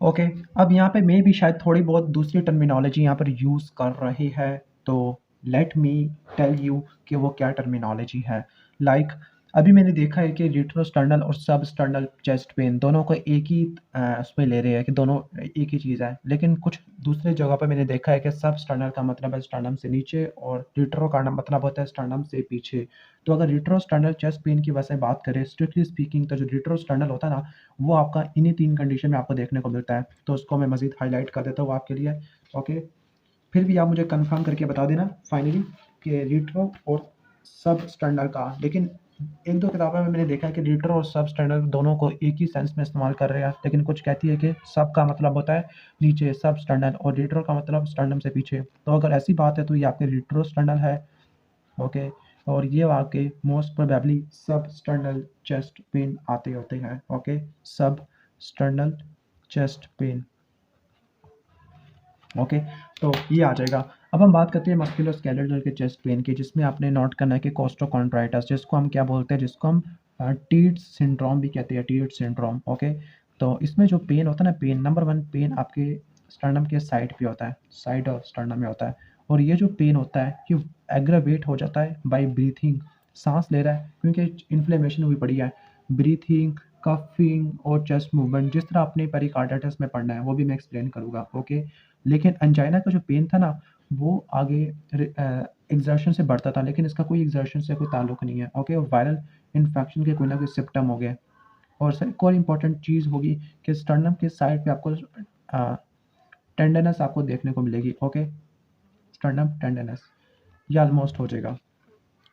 ओके, अब यहाँ पे मैं भी शायद थोड़ी बहुत दूसरी टर्मिनोलॉजी यहाँ पर यूज़ कर रही है, तो लेट मी टेल यू कि वो क्या टर्मिनोलॉजी है। लाइक अभी मैंने देखा है कि रिट्रोस्टर्नल और सबस्टर्नल चेस्ट पेन दोनों को एक ही उसमें ले रहे हैं कि दोनों एक ही चीज़ है, लेकिन कुछ दूसरे जगह पर मैंने देखा है कि सबस्टर्नल का मतलब है स्टर्नम से नीचे और रिट्रो का मतलब होता है स्टर्नम से पीछे। तो अगर रिट्रोस्टर्नल चेस्ट पेन की वजह से बात करें स्ट्रिक्टली स्पीकिंग, तो जो रिट्रोस्टर्नल होता है ना, वो आपका इन्हीं 3 कंडीशन में आपको देखने को मिलता है। तो उसको मैं मज़ीद हाइलाइट कर देता हूँ आपके लिए। ओके, फिर भी आप मुझे कंफर्म करके बता देना फाइनली कि रिट्रो और सब स्टैंडर्ड का। लेकिन एक दो किताबों में मैंने देखा है कि रिट्रो और सब स्टैंडर्ड दोनों को एक ही सेंस में इस्तेमाल कर रहे हैं, लेकिन कुछ कहती है कि सब का मतलब होता है नीचे सब स्टैंडर्ड और रिट्रो का मतलब स्टैंडर्ड से पीछे। तो अगर ऐसी बात है तो ये आपके रिट्रो स्टैंडर्ड है। ओके, और ये आपके मोस्ट प्रोबेबली सब स्टर्नल चेस्ट पेन आते होते हैं। ओके, सब स्टर्नल चेस्ट पेन। ओके, तो ये आ जाएगा। अब हम बात करते हैं मस्कुलोस्केलेटल के चेस्ट पेन की, जिसमें आपने नोट करना है कि कोस्टोकॉन्ड्राइटिस, जिसको हम क्या बोलते हैं, जिसको हम टीट्स सिंड्रोम भी कहते हैं, टीट्स सिंड्रोम। ओके, तो इसमें जो पेन होता है ना, पेन नंबर वन पेन आपके स्टर्नम के साइड पे होता है, साइड ऑफ स्टर्नम में होता है। और ये जो पेन होता है ये एग्रावेट हो जाता है बाय ब्रीथिंग, सांस ले रहा है क्योंकि इन्फ्लेमेशन हुई पड़ी है। ब्रीथिंग, कफिंग और चेस्ट मूवमेंट, जिस तरह आपने पेरिकार्डाइटिस में पढ़ना है वो भी मैं एक्सप्लेन करूँगा। ओके, लेकिन एंजाइना का जो पेन था ना, वो आगे एग्जर्शन से बढ़ता था, लेकिन इसका कोई एग्जर्शन से कोई ताल्लुक नहीं है। ओके, और वायरल इन्फेक्शन के कोई ना कोई सिम्टम हो गए। और सर एक और इम्पॉर्टेंट चीज़ होगी कि स्टर्नम के साइड पे आपको टेंडरनेस आपको देखने को मिलेगी। ओके, स्टर्नम टेंडरनेस, ये ऑलमोस्ट हो जाएगा।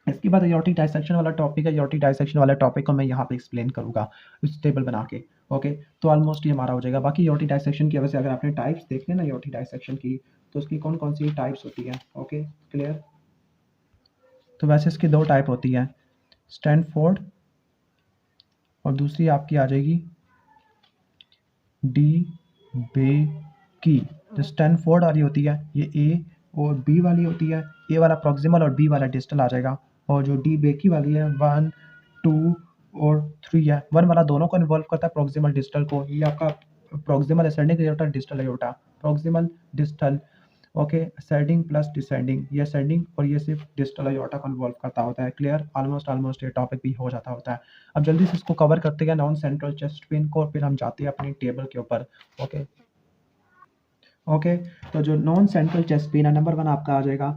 इसके बाद एयोर्टिक डाइसेक्शन वाला टॉपिक है। एयोर्टिक डाइसेक्शन वाला टॉपिक को मैं यहाँ पे एक्सप्लेन करूँगा इस टेबल बना के। ओके, तो ऑलमोस्ट ये हमारा हो जाएगा। बाकी एयोर्टिक डाइसेक्शन की वजह से अगर आपने टाइप्स देखने ना एयोर्टिक डाइसेक्शन की, तो उसकी कौन कौन सी टाइप्स होती हैं। Okay, clear? तो वैसे इसकी दो टाइप होती है, स्टैनफोर्ड और दूसरी आपकी आ जाएगी डी बे की। जो स्टैनफोर्ड वाली होती है ये ए और बी वाली होती है, ए वाला प्रॉक्सिमल और बी वाला डिस्टल आ जाएगा। और जो डी बेकी वाली है 1 2 और 3 है, 1 वाला दोनों को इन्वॉल्व करता है प्रॉक्सिमल डिस्टल को। ये आपका proximal ascending aorta, distal aorta, proximal distal. Okay, ascending plus descending, ये असेंडिंग और ये सिर्फ डिस्टल एयोर्टा को इन्वॉल्व करता होता है। क्लियर? ऑलमोस्ट ये टॉपिक भी हो जाता होता है। अब जल्दी से इसको कवर करते हैं नॉन सेंट्रल चेस्ट पेन को, और फिर हम जाते हैं अपनी टेबल के ऊपर। ओके, ओके, तो जो नॉन सेंट्रल चेस्ट पेन है नंबर 1 आपका आ जाएगा।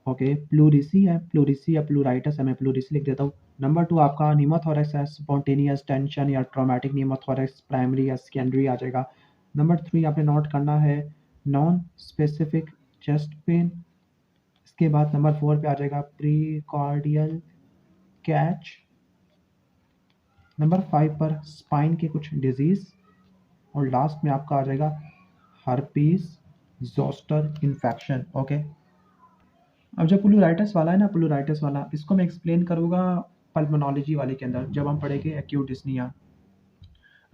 ओके, प्लूरिसी है, प्लूरिसी या प्लूराइटिस है, मैं प्लूरिसी लिख देता हूँ। नंबर 2 आपका न्यूमोथोरैक्स है, स्पॉन्टेनियस टेंशन या ट्रॉमेटिक न्यूमोथोरैक्स, प्राइमरी या सेकेंडरी आ जाएगा। नंबर 3 आपने नोट करना है नॉन स्पेसिफिक चेस्ट पेन। इसके बाद नंबर 4 पे आ जाएगा प्रीकॉर्डियल कैच। नंबर 5 पर स्पाइन के कुछ डिजीज। और लास्ट में आपका आ जाएगा हर्पीस जोस्टर इन्फेक्शन। ओके, अब जो प्लूराइटिस वाला है ना, प्लूराइटिस वाला, इसको मैं एक्सप्लेन करूँगा पल्मोनोलॉजी वाले के अंदर जब हम पढ़ेंगे एक्यूट डिस्निया।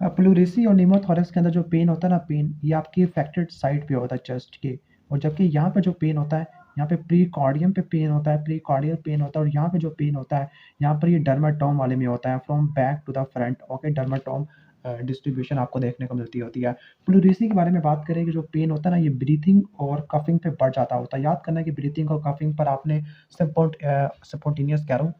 प्लूरिसी और निमोथोरैक्स के अंदर जो पेन होता है ना, पेन ये आपकी अफेक्टेड साइड पे होता है चेस्ट के। और जबकि यहाँ पे जो पेन होता है, यहाँ पे प्रीकॉर्डियम पे पेन होता है, प्रीकॉर्डियल पेन होता है। और यहाँ पे जो पेन होता है, यहाँ पर ये डर्माटोम वाले में होता है, from back to the front. Okay, dermatome distribution आपको देखने को मिलती होती है। प्लूरिसी के बारे में बात करें कि जो पेन होता है ना, ये ब्रीथिंग और कफिंग पे बढ़ जाता होता है। याद करना है कि ब्रीथिंग और कफिंग पर आपने स्पॉन्टेनियस कह रहा हूँ,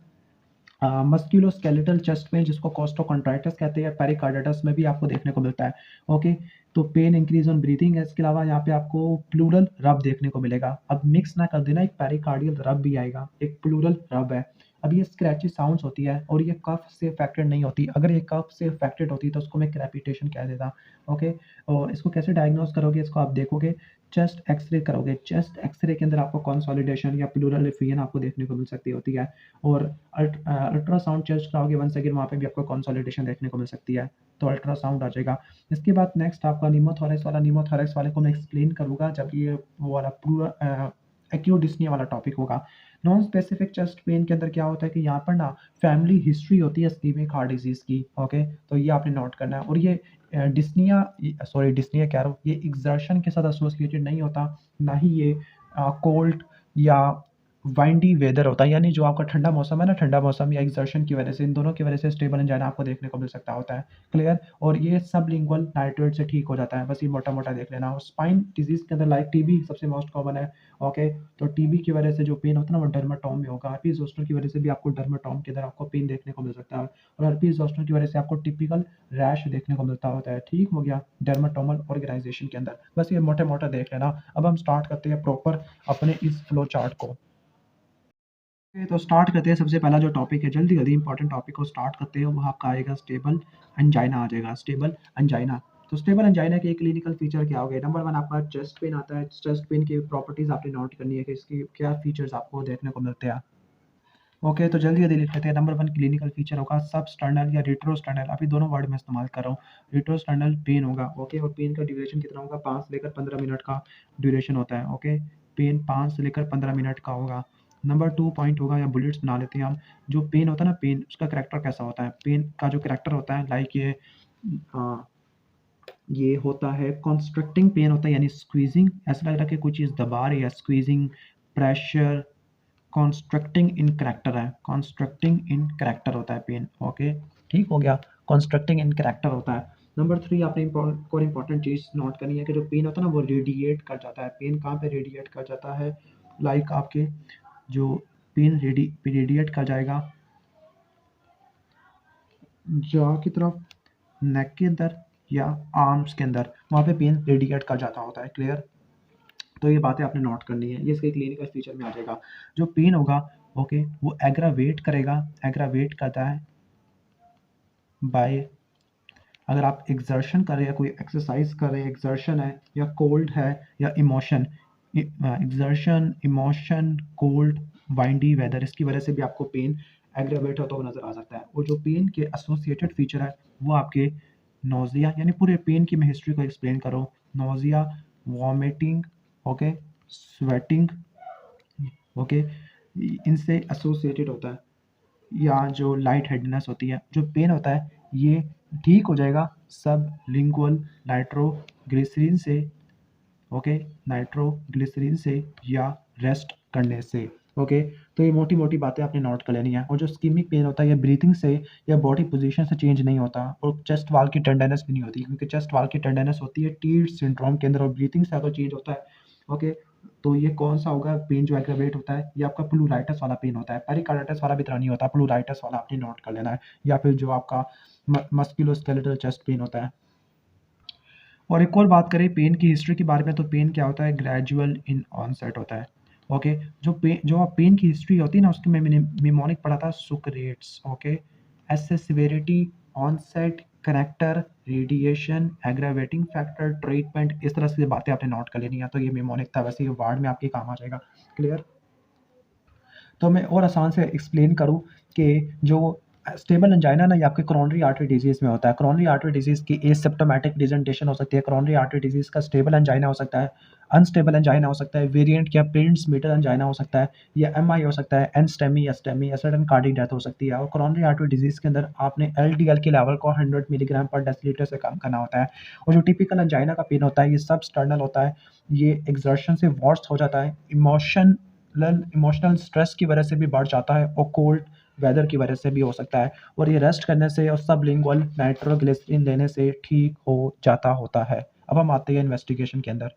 मस्कुलोस्केलेटल चेस्ट पेन जिसको कोस्टोकॉन्ट्राइटिस कहते हैं, पेरिकार्डिटिस में भी आपको देखने को मिलता है। ओके, तो पेन इंक्रीज ऑन ब्रीथिंग है। इसके अलावा यहाँ पे आपको प्लूरल रब देखने को मिलेगा। अब मिक्स ना कर देना, एक पेरिकार्डियल रब भी आएगा, एक प्लूरल रब है। अब ये स्क्रैची साउंड्स होती है और ये कफ से अफेक्टेड नहीं होती। अगर ये कफ से अफेक्टेड होती तो उसको मैं क्रेपिटेशन कह देता। ओके, और इसको कैसे डायग्नोस करोगे, इसको आप देखोगे चेस्ट एक्सरे करोगे। चेस्ट एक्सरे के अंदर आपको कंसोलिडेशन या प्लूरल एफियन आपको देखने को मिल सकती होती है। और अल्ट्रासाउंड चेस्ट कराओगे वंस अगेन, वहाँ पे भी आपको कंसोलिडेशन देखने को मिल सकती है, तो अल्ट्रासाउंड आ जाएगा। इसके बाद नेक्स्ट आपका नीमोथोरेक्स वाले को मैं एक्सप्लेन करूँगा जब ये वो वाला पूरा एक्यूट डिस्निया वाला टॉपिक होगा। नॉन स्पेसिफिक चेस्ट पेन के अंदर क्या होता है कि यहाँ पर ना फैमिली हिस्ट्री होती है इस्कीमिक हार्ट डिजीज़ की। ओके, तो ये आपने नोट करना है। और ये डिस्निया कह रहा हूँ, ये एग्जर्शन के साथ एसोसिएटेड नहीं होता, ना ही ये कोल्ड या वाइंडी वेदर होता है, यानी जो आपका ठंडा मौसम है ना, ठंडा मौसम या एग्जर्शन की वजह से, इन दोनों की वजह से स्टेबल एंजाइना आपको देखने को मिल सकता होता है। क्लियर? और ये सबलिंगुअल नाइट्रेट से ठीक हो जाता है, बस ये मोटा मोटा देख लेना। और स्पाइन डिजीज के अंदर लाइक टीबी सबसे मोस्ट कॉमन है। ओके, तो टीबी की वजह से जो पेन होता है ना वो डर्माटोम में होगा। herpes zoster की वजह से भी आपको डर्माटोम के अंदर आपको पेन देखने को मिल सकता है। और herpes zoster की वजह से आपको टिपिकल रैश देखने को मिलता होता है। ठीक हो गया, डर्माटोमल ऑर्गेनाइजेशन के अंदर, बस ये मोटा मोटा देख लेना। अब हम स्टार्ट करते हैं प्रॉपर अपने इस फ्लो चार्ट को। तो स्टार्ट करते हैं। सबसे पहला जो टॉपिक है, जल्दी जल्दी इंपॉर्टेंट टॉपिक को स्टार्ट करते हैं। वहाँ आपका आएगा स्टेबल एंजाइना आ जाएगा, स्टेबल एंजाइना। तो स्टेबल एंजाइना के क्लिनिकल फीचर क्या हो गए? नंबर वन आपका चेस्ट पेन आता है। चेस्ट पेन की प्रॉपर्टीज आपने नोट करनी है कि इसकी क्या फीचर्स आपको देखने को मिलते हैं। ओके, तो जल्दी जल्दी लिख लेते हैं। नंबर वन क्लिनिकल फीचर होगा सबस्टर्नल या रेट्रोस्टर्नल, अभी दोनों वर्ड में इस्तेमाल कर रहा हूँ। रेट्रोस्टर्नल पेन होगा। ओके, और पेन का ड्यूरेशन कितना होगा? 5 से लेकर 15 मिनट का ड्यूरेशन होता है। ओके, पेन 5 से लेकर 15 मिनट का होगा। नंबर टू पॉइंट होगा, या बुलेट्स बना लेते हैं हम। जो पेन होता है ना, पेन उसका करेक्टर कैसा होता है? पेन का जो करेक्टर होता है, लाइक ये होता है कॉन्स्ट्रक्टिंग पेन होता है, यानी स्क्वीजिंग, ऐसा लग रहा है कि कोई चीज़ दबा रही है। स्क्वीजिंग, प्रेशर, कॉन्स्ट्रक्टिंग इन करेक्टर है। कॉन्स्ट्रक्टिंग इन करेक्टर होता है पेन। ओके, ठीक हो गया, कॉन्स्ट्रक्टिंग इन करेक्टर होता है। नंबर थ्री आपने और इम्पॉर्टेंट चीज़ नोट करनी है कि जो पेन होता है ना वो रेडिएट कर जाता है। पेन कहाँ पे रेडिएट कर जाता है? लाइक आपके जो पेन रेडिएट कर जाएगा जॉ की तरफ, नेक के अंदर या आर्म्स के अंदर, वहाँ पे पेन रेडिएट कर जाता होता है। क्लियर? तो ये बातें आपने नोट करनी है, ये इसके क्लिनिकल फीचर में आ जाएगा। जो पेन होगा, ओके, वो एग्रावेट करेगा। एग्रावेट करता है बाय, अगर आप एक्सर्शन कर रहे हैं, कोई एक्सरसाइज कर रहे हैं, एक्सर्शन है या कोल्ड है या emotion, exertion, emotion, cold, windy weather, इसकी वजह से भी आपको पेन एग्रावेट होता हुआ नजर आ सकता है। और जो पेन के एसोसिएटेड फीचर है वो आपके नोजिया, यानी पूरे पेन की मैं हिस्ट्री को एक्सप्लेन करूँ। Nausea, vomiting, okay, sweating, okay, इनसे एसोसिएटेड होता है। या जो लाइट हेडनेस होती है, जो पेन होता है, ये ठीक हो जाएगा सब लिंगुअल नाइट्रोग्लिसरीन से। ओके, नाइट्रोग्लिसरीन से या रेस्ट करने से। ओके, तो ये मोटी मोटी बातें आपने नोट कर लेनी है। और जो स्कीमिक पेन होता है ये ब्रीथिंग से या बॉडी पोजीशन से चेंज नहीं होता, और चेस्ट वाल की टेंडरनेस भी नहीं होती, क्योंकि चेस्ट वाल की टेंडरनेस होती है टीट सिंड्रोम के अंदर, और ब्रीथिंग से अगर चेंज होता है। ओके, तो ये कौन सा होगा पेन जो एग्रावेट होता है? ये आपका प्लूराइटिस वाला पेन होता है। पेरिकार्डिटिस वाला भी तरह नहीं होता, प्लूराइटिस वाला आपने नोट कर लेना है। या फिर जो आपका मस्कुलोस्केलेटल चेस्ट पेन होता है। और एक और बात करें पेन की हिस्ट्री के बारे में, तो पेन क्या होता है? ग्रेजुअल इन ऑनसेट होता है। ओके, जो पेन की हिस्ट्री होती है ना, उसकी मैंने निमोनिक पढ़ा था, सुक्रेट्स। ओके, ऐसे severity, onset, character, radiation, aggravating factor, treatment, इस तरह से बातें आपने नोट कर लेनी है। तो ये निमोनिक था, वैसे ये वार्ड में आपके काम आ जाएगा। क्लियर? तो मैं और आसान से एक्सप्लेन करूँ कि जो स्टेबल एंजाइना ना, ये आपके कोरोनरी आर्टरी डिजीज़ में होता है। कोरोनरी आर्टरी डिजीज़ की एसिम्प्टोमेटिक प्रेजेंटेशन हो सकती है। कोरोनरी आर्टरी डिजीज़ का स्टेबल एंजाइना हो सकता है, अनस्टेबल एंजाइना हो सकता है, वेरिएंट या प्रिंट्स मीटर एंजाइना हो सकता है, या एमआई हो सकता है, एनस्टेमी या स्टेमी, या सडन कार्डिक डेथ हो सकती है। और कोरोनरी आर्टरी डिजीज़ के अंदर आपने एलडीएल के लेवल को 100 मिलीग्राम पर डेसीलीटर से कम करना होता है। और जो टिपिकल एंजाइना का पेन होता है, ये सबस्टर्नल होता है, ये एक्सर्शन से वर्स्ट हो जाता है, इमोशनल स्ट्रेस की वजह से भी बढ़ जाता है, और कोल्ड वेदर की वजह से भी हो सकता है। और ये रेस्ट करने से और सबलिंगुअल नाइट्रोग्लिसरीन लेने से ठीक हो जाता होता है। अब हम आते हैं इन्वेस्टिगेशन के अंदर।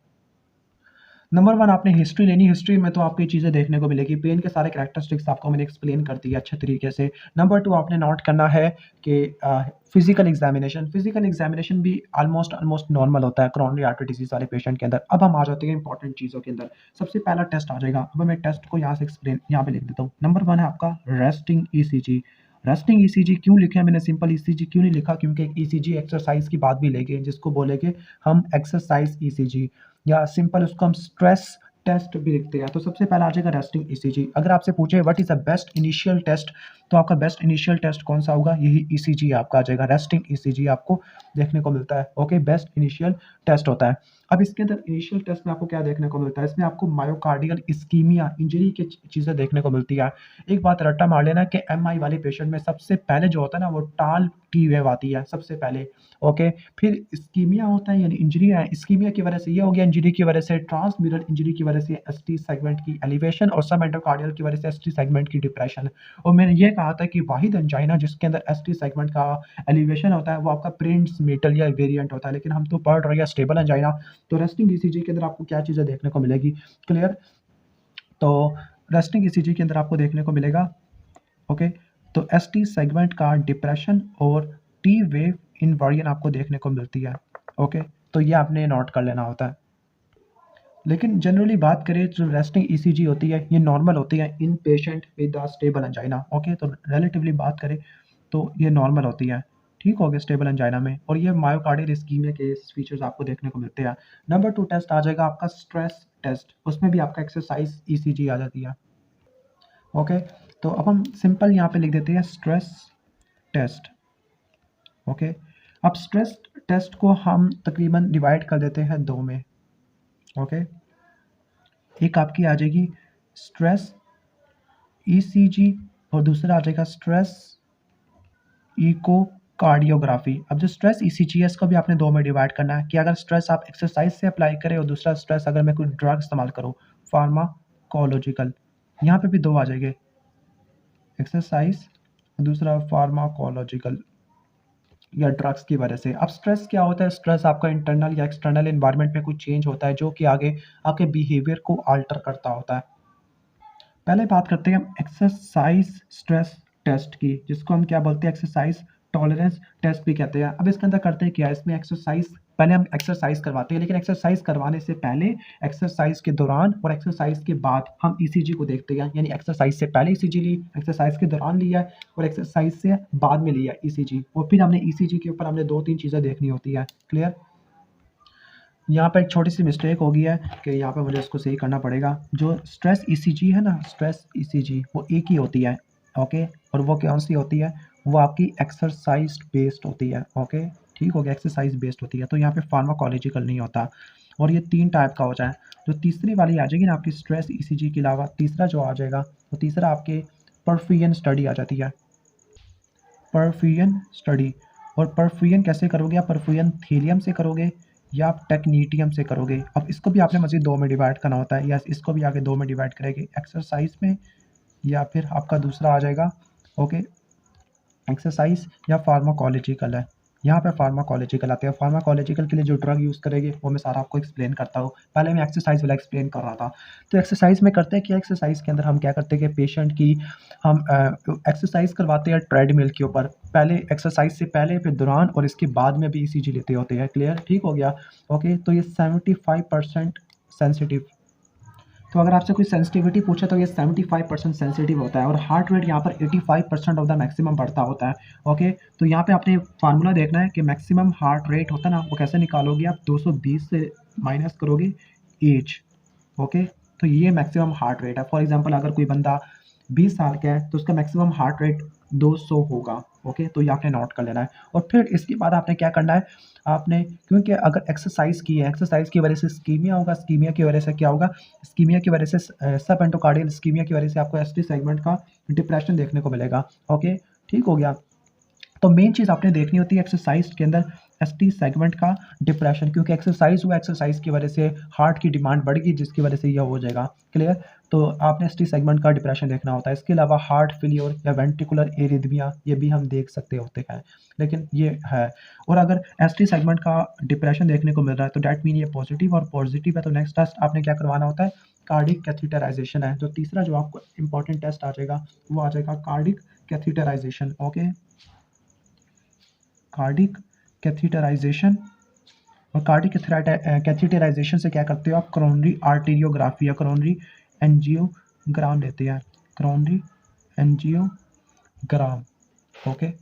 नंबर 1 आपने हिस्ट्री लेनी, हिस्ट्री में तो आपको ये चीज़ें देखने को मिलेगी, पेन के सारे कैरेक्टरिस्टिक्स आपको मैंने एक्सप्लेन कर दिए अच्छे तरीके से। नंबर 2 आपने नोट करना है कि फिज़िकल एग्ज़ामिनेशन भी ऑलमोस्ट नॉर्मल होता है कोरोनरी आर्टरी डिसीज़ वाले पेशेंट के अंदर। अब हम आ जाते हैं इंपॉर्टेंट चीज़ों के अंदर। सबसे पहला टेस्ट आ जाएगा, अब मैं टेस्ट को यहाँ से एक्सप्लेन यहाँ पे लिख देता हूँ। नंबर 1 है आपका रेस्टिंग ईसीजी। रेस्टिंग ईसीजी क्यों लिखा है मैंने, सिंपल ईसीजी क्यों नहीं लिखा, क्योंकि ईसीजी एक्सरसाइज की बात भी लेंगे, जिसको बोलेंगे हम एक्सरसाइज ईसीजी, या सिंपल उसको हम स्ट्रेस टेस्ट भी लिखते हैं। तो सबसे पहला आ जाएगा रेस्टिंग ईसीजी। अगर आपसे पूछे what is the best initial test, तो आपका बेस्ट इनिशियल टेस्ट कौन सा होगा, यही ईसीजी आपका आ जाएगा, रेस्टिंग ईसीजी आपको देखने को मिलता है। ओके, बेस्ट इनिशियल टेस्ट होता है। अब इसके अंदर इनिशियल टेस्ट में आपको क्या देखने को मिलता है, इसमें आपको मायोकार्डियल इस्कीमिया इंजरी की चीज़ें देखने को मिलती है। एक बात रट्टा मार लेना कि एमआई वाले पेशेंट में सबसे पहले जो होता है ना, वो टाल टी वेव आती है सबसे पहले। ओके, फिर इस्कीमिया होता है, यानी इंजरी है, इस्कीमिया की वजह से ये हो गया, इंजरी की वजह से ट्रांसम्यूरल इंजरी की वजह से एसटी सेगमेंट की एलिवेशन, और सब एंडोकार्डियल की वजह से एसटी सेगमेंट की डिप्रेशन। और मैंने ये कहा था कि वाहिद एंजाइना जिसके अंदर एसटी सेगमेंट का एलिवेशन होता है वो आपका प्रिंस मेटल या वेरिएंट होता है, लेकिन हम तो पढ़ रहे हैं स्टेबल एंजाइना। तो रेस्टिंग ईसीजी के अंदर आपको क्या चीज़ें देखने को मिलेगी, क्लियर। तो रेस्टिंग ईसीजी के अंदर आपको देखने को मिलेगा, ओके, तो एसटी सेगमेंट का डिप्रेशन और टी वेव इनवर्जन आपको देखने को मिलती है। ओके, तो ये आपने नोट कर लेना होता है। लेकिन जनरली बात करें जो रेस्टिंग ईसीजी होती है ये नॉर्मल होती है in patient with the stable angina. Okay, तो रिलेटिवली बात करें तो ये नॉर्मल होती है, ठीक हो गया, स्टेबल एंजाइना में। और ये मायोकार्डियल इस्कीमिया के फीचर्स आपको देखने को मिलते हैं। नंबर 2 टेस्ट आ जाएगा आपका स्ट्रेस टेस्ट, उसमें भी आपका एक्सरसाइज ईसीजी आ जाती है। ओके, तो अब हम सिंपल यहाँ पे लिख देते हैं स्ट्रेस टेस्ट। ओके, अब स्ट्रेस टेस्ट को हम तकरीबन डिवाइड कर देते हैं दो में। ओके, एक आपकी आ जाएगी स्ट्रेस ईसीजी और दूसरा आ जाएगा स्ट्रेस इकोकार्डियोग्राफी। अब जो स्ट्रेस ईसीजी है इसको भी आपने दो में डिवाइड करना है कि अगर स्ट्रेस आप एक्सरसाइज से अप्लाई करें और दूसरा स्ट्रेस अगर मैं कोई ड्रग इस्तेमाल करूँ, फार्माकोलॉजिकल। यहाँ पे भी दो आ जाएंगे, एक्सरसाइज, दूसरा फार्माकोलॉजिकल या ड्रग्स की वजह से। अब स्ट्रेस क्या होता है, स्ट्रेस आपका इंटरनल या एक्सटर्नल एनवायरनमेंट में कुछ चेंज होता है जो कि आगे आपके बिहेवियर को अल्टर करता होता है। पहले बात करते हैं हम एक्सरसाइज स्ट्रेस टेस्ट की, जिसको हम क्या बोलते हैं, एक्सरसाइज टॉलरेंस टेस्ट भी कहते हैं। अब इसके अंदर करते हैं क्या, इसमें एक्सरसाइज, पहले हम एक्सरसाइज करवाते हैं, लेकिन एक्सरसाइज करवाने से पहले, एक्सरसाइज के दौरान और एक्सरसाइज के बाद हम ईसीजी को देखते हैं। यानी एक्सरसाइज से पहले ईसीजी ली, एक्सरसाइज के दौरान लिया और एक्सरसाइज से बाद में लिया ईसीजी, और फिर हमने ईसीजी के ऊपर हमने 2-3 चीज़ें देखनी होती है, क्लियर। यहाँ पर एक छोटी सी मिस्टेक हो गई है कि यहाँ पे मुझे इसको सही करना पड़ेगा। जो स्ट्रेस ईसीजी है ना, स्ट्रेस ईसीजी वो एक ही होती है, ओके, और वो कौन सी होती है, वो आपकी एक्सरसाइज बेस्ड होती है। ओके, ठीक हो गया, एक्सरसाइज बेस्ड होती है, तो यहाँ पे फार्माकोलॉजिकल नहीं होता। और ये 3 टाइप का हो जाए। जो तीसरी वाली आ जाएगी ना आपकी स्ट्रेस ईसीजी के अलावा, तीसरा जो आ जाएगा वो तीसरा आपके परफ्यूजन स्टडी आ जाती है, परफ्यूजन स्टडी। और परफ्यूजन कैसे करोगे आप, परफ्यूजन थीलियम से करोगे या आप टेक्नीटियम से करोगे। अब इसको भी आपने मज़ीद 2 में डिवाइड करना होता है, या इसको भी आगे 2 में डिवाइड करेंगे, एक्सरसाइज में, या फिर आपका दूसरा आ जाएगा, ओके, एक्सरसाइज या फार्माकोलॉजिकल है। यहाँ पे फार्माकोलॉजिकल आते हैं। फार्माकोलॉजिकल के लिए जो ड्रग यूज़ करेंगे वो मैं सारा आपको एक्सप्लेन करता हूँ। पहले मैं एक्सरसाइज वाला एक्सप्लेन कर रहा था। तो एक्सरसाइज में करते हैं क्या, एक्सरसाइज के अंदर हम क्या करते हैं कि पेशेंट की हम एक्सरसाइज करवाते हैं ट्रेडमिल के ऊपर, पहले एक्सरसाइज से पहले, फिर दौरान और इसके बाद में भी ईसीजी लेते होते हैं, क्लियर, ठीक हो गया। ओके, तो ये 75% सेंसिटिव। तो अगर आपसे कोई सेंसिटिविटी पूछे तो ये 75% सेंसिटिव होता है, और हार्ट रेट यहाँ पर 85% ऑफ द मैक्सिमम बढ़ता होता है। ओके, तो यहाँ पे आपने फार्मूला देखना है कि मैक्सिमम हार्ट रेट होता है ना, वो कैसे निकालोगे आप, 220 से माइनस करोगे एज। ओके, तो ये मैक्सिमम हार्ट रेट है। फॉर एग्जांपल अगर कोई बंदा 20 साल का है तो उसका मैक्सिमम हार्ट रेट 200 होगा। ओके, तो ये आपने नोट कर लेना है। और फिर इसके बाद आपने क्या करना है, आपने, क्योंकि अगर एक्सरसाइज की है, एक्सरसाइज की वजह से स्कीमिया होगा, स्कीमिया की वजह से क्या होगा, स्कीमिया की वजह से सब एंडोकार्डियल स्कीमिया की वजह से आपको एसटी सेगमेंट का डिप्रेशन देखने को मिलेगा। ओके, ठीक हो गया। तो मेन चीज़ आपने देखनी होती है एक्सरसाइज के अंदर एसटी सेगमेंट का डिप्रेशन, क्योंकि एक्सरसाइज हुआ, एक्सरसाइज की वजह से हार्ट की डिमांड बढ़ गई, जिसकी वजह से यह हो जाएगा। क्लियर? तो आपने एसटी सेगमेंट का डिप्रेशन देखना होता है। इसके अलावा हार्ट फेलियर या वेंट्रिकुलर एरिथमिया ये भी हम देख सकते होते हैं, लेकिन ये है। और अगर एसटी सेगमेंट का डिप्रेशन देखने को मिल रहा है तो डैट मीन ये पॉजिटिव, और पॉजिटिव है तो नेक्स्ट टेस्ट आपने क्या करवाना होता है, कार्डिक कैथीटराइजेशन है। तो तीसरा जो आपको इंपॉर्टेंट टेस्ट आ जाएगा वो आ जाएगा cardiac catheterization. Okay, cardiac catheterization. और कार्डिक कैथीटराइजेशन से क्या करते हो आप, कोरोनरी आर्टेरियोग्राफी या कोरोनरी एंजियोग्राम लेते हैं, कोरोनरी एंजियोग्राम। ओके,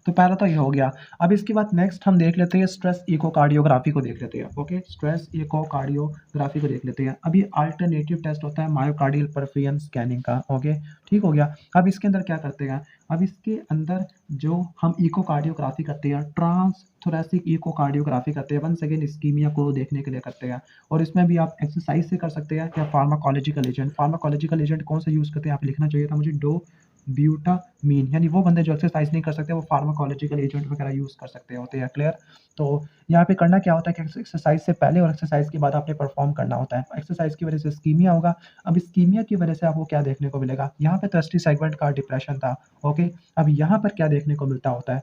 तो पहला तो ये हो गया। अब इसके बाद नेक्स्ट हम देख लेते हैं स्ट्रेस इकोकार्डियोग्राफी को देख लेते हैं। ओके, स्ट्रेस इकोकार्डियोग्राफी को देख लेते हैं। अब ये अल्टरनेटिव टेस्ट होता है मायोकार्डियल परफ्यूजन स्कैनिंग का। ओके, ठीक हो गया। अब इसके अंदर क्या करते हैं, अब इसके अंदर जो हम इकोकार्डियोग्राफी करते हैं, ट्रांस थोरेसिक इकोकार्डियोग्राफी करते हैं, वन सेकेंड इस्कीमिया को देखने के लिए करते हैं। और इसमें भी आप एक्सरसाइज से कर सकते हैं या फार्माकोलॉजिकल एजेंट। फार्माकोलॉजिकल एजेंट कौन सा यूज़ करते हैं, आप लिखना चाहिए था मुझे, डो ब्यूटामीन, यानी वो बंदे जो एक्सरसाइज नहीं कर सकते वो फार्माकोलॉजिकल एजेंट वगैरह यूज़ कर सकते होते हैं। क्लियर? तो यहाँ पे करना क्या होता है कि एक्सरसाइज से पहले और एक्सरसाइज के बाद आपने परफॉर्म करना होता है। एक्सरसाइज की वजह से स्कीमिया होगा। अब स्कीमिया की वजह से आपको क्या देखने को मिलेगा, यहाँ पे तो एसटी सेगमेंट का डिप्रेशन था। ओके, अब यहाँ पर क्या देखने को मिलता होता है,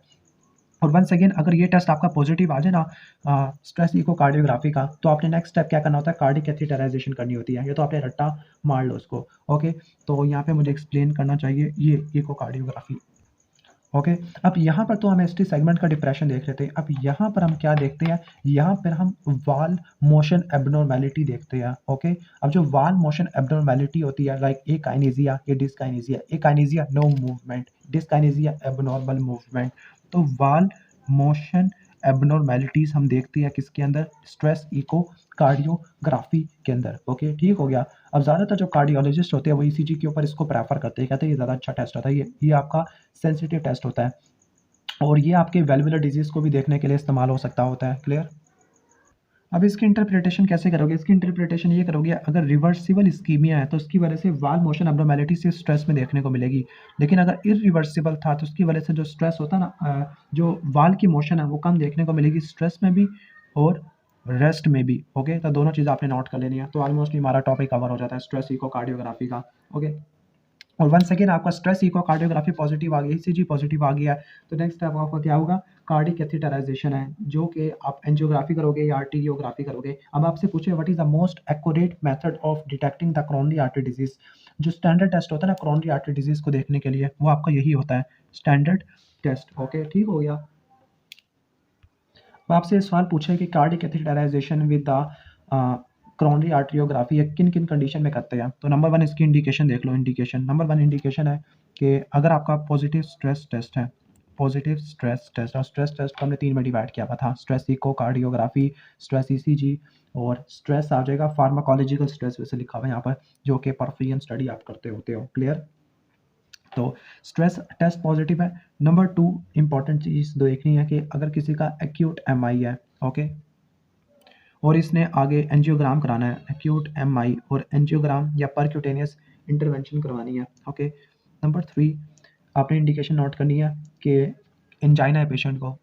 और वंस अगेन अगर ये टेस्ट आपका पॉजिटिव आ जाए ना स्ट्रेस इकोकार्डियोग्राफी का, तो आपने नेक्स्ट स्टेप क्या करना होता है, कार्डिक कैथीटराइजेशन करनी होती है। ये तो आपने रट्टा मार लो उसको। ओके, तो यहाँ पे मुझे एक्सप्लेन करना चाहिए ये इकोकार्डियोग्राफी। ओके, अब यहाँ पर तो हम एसटी सेगमेंट का डिप्रेशन देख लेते हैं। अब यहाँ पर हम क्या देखते हैं, यहाँ पर हम वाल मोशन एब्नॉर्मेलिटी देखते हैं। ओके, अब जो वाल मोशन एब्नॉर्मेलिटी होती है, लाइक एकाइनेसिया या dyskinesia, akinesia no movement, dyskinesia abnormal movement. तो वाल मोशन एबनॉर्मेलिटीज हम देखते हैं किसके अंदर, स्ट्रेस इको कार्डियोग्राफी के अंदर। ओके, ठीक हो गया। अब ज़्यादातर जो कार्डियोलॉजिस्ट होते हैं वो ईसीजी के ऊपर इसको प्रेफर करते हैं, कहते हैं ये ज़्यादा अच्छा टेस्ट होता है, ये आपका सेंसिटिव टेस्ट होता है, और ये आपके वेल्वुलर डिजीज को भी देखने के लिए इस्तेमाल हो सकता होता है। क्लियर? अब इसकी इंटरप्रिटेशन कैसे करोगे, इसकी इंटरप्रिटेशन ये करोगे, अगर रिवर्सिबल इस्कीमिया है तो उसकी वजह से वाल मोशन एब्नॉर्मेलिटी से स्ट्रेस में देखने को मिलेगी। लेकिन अगर इरिवर्सिबल था तो उसकी वजह से जो स्ट्रेस होता है ना, जो वाल की मोशन है वो कम देखने को मिलेगी, स्ट्रेस में भी और रेस्ट में भी। ओके, तो दोनों चीज़ आपने नोट कर लेनी है। तो ऑलमोस्ट हमारा टॉपिक कवर हो जाता है स्ट्रेस इकोकार्डियोग्राफी का। ओके, और वंस अगेन आपका स्ट्रेस इकोकार्डियोग्राफी पॉजिटिव आ गई, ईसीजी पॉजिटिव आ गया है, तो नेक्स्ट स्टेप आपका क्या होगा, कार्डिक कैथीटराइजेशन है, जो कि आप एंजियोग्राफी करोगे या आर्टेरियोग्राफी करोगे। अब आपसे पूछे what is the most accurate method of detecting the coronary artery disease. जो स्टैंडर्ड टेस्ट होता है ना कोरोनरी आर्टरी डिजीज को देखने के लिए, वो आपका यही होता है, स्टैंडर्ड टेस्ट। ओके, ठीक हो गया। अब आपसे सवाल पूछा है कि कार्डिक कैथीटराइजेशन विद द कोरोनरी आर्टरियोग्राफी किन किन कंडीशन में करते हैं। तो नंबर वन इसकी इंडिकेशन देख लो। इंडिकेशन नंबर वन इंडिकेशन है कि अगर आपका पॉजिटिव स्ट्रेस टेस्ट है, पॉजिटिव स्ट्रेस टेस्ट, और स्ट्रेस टेस्ट को हमने 3 में डिवाइड किया हुआ था, स्ट्रेस इकोकार्डियोग्राफी, स्ट्रेस ईसीजी, और स्ट्रेस आ जाएगा फार्माकोलॉजिकल स्ट्रेस वैसे लिखा हुआ है यहाँ पर, जो कि परफियन स्टडी आप करते होते हो। क्लियर? तो स्ट्रेस टेस्ट पॉजिटिव है। नंबर टू इंपॉर्टेंट चीज़ देखनी है कि अगर किसी का एक्यूट एमआई है, ओके, और इसने आगे एंजियोग्राम कराना है, एक्यूट एमआई और एंजियोग्राम या परक्यूटेनियस इंटरवेंशन करवानी है। ओके, नंबर थ्री आपने इंडिकेशन नोट करनी है कि एंजाइना है पेशेंट को,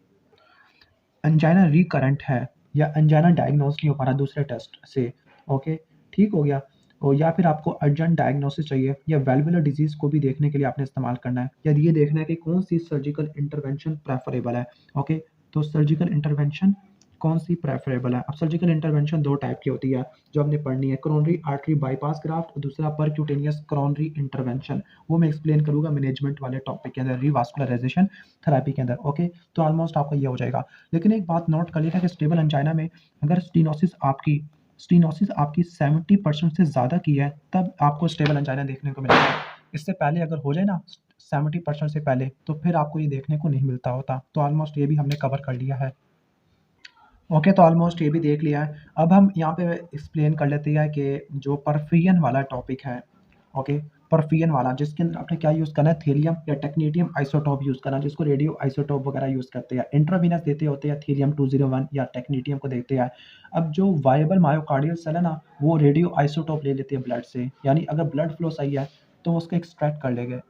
एंजाइना रिकरेंट है या एंजाइना डायग्नोस नहीं हो पा रहा दूसरे टेस्ट से। ओके, ठीक हो गया। और या फिर आपको अर्जेंट डायग्नोसिस चाहिए या वेल्वुलर डिजीज़ को भी देखने के लिए आपने इस्तेमाल करना है, या ये देखना है कि कौन सी सर्जिकल इंटरवेंशन प्रेफरेबल है। ओके, तो सर्जिकल इंटरवेंशन कौन सी प्रेफरेबल है। अब सर्जिकल इंटरवेंशन दो टाइप की होती है जो हमने पढ़नी है, कोरोनरी आर्टरी बाईपास ग्राफ्ट और दूसरा परक्यूटेनियस कोरोनरी इंटरवेंशन। वो मैं एक्सप्लेन करूंगा मैनेजमेंट वाले टॉपिक के अंदर, रिवास्कुलराइजेशन थेरेपी के अंदर। ओके, तो ऑलमोस्ट आपका ये हो जाएगा। लेकिन एक बात नोट कर लेना कि स्टेबल एंजाइना में अगर स्टीनोसिस आपकी 70% से ज़्यादा की है तब आपको स्टेबल एंजाइना देखने को मिलेगा। इससे पहले अगर हो जाए ना 70% से पहले, तो फिर आपको ये देखने को नहीं मिलता होता। तो ऑलमोस्ट ये भी हमने कवर कर लिया है। ओके, तो ऑलमोस्ट ये भी देख लिया है। अब हम यहाँ पे एक्सप्लेन कर लेते हैं कि जो परफियन वाला टॉपिक है, ओके, परफियन वाला जिसके अंदर आपने क्या यूज़ करना है, थीलियम या टेक्नीडियम आइसोटोप यूज़ करना, जिसको रेडियो आइसोटोप वगैरह यूज़ करते हैं। इंट्रावीनस देते होते हैं थीलियम 201 या टेक्नीडियम को देते हैं। अब जो वायबल मायोकार्डियल सेल है ना, वो रेडियो आइसोटोप ले लेते हैं ब्लड से, यानी अगर ब्लड फ्लो सही है तो उसको एक्सट्रैक्ट कर लेंगे।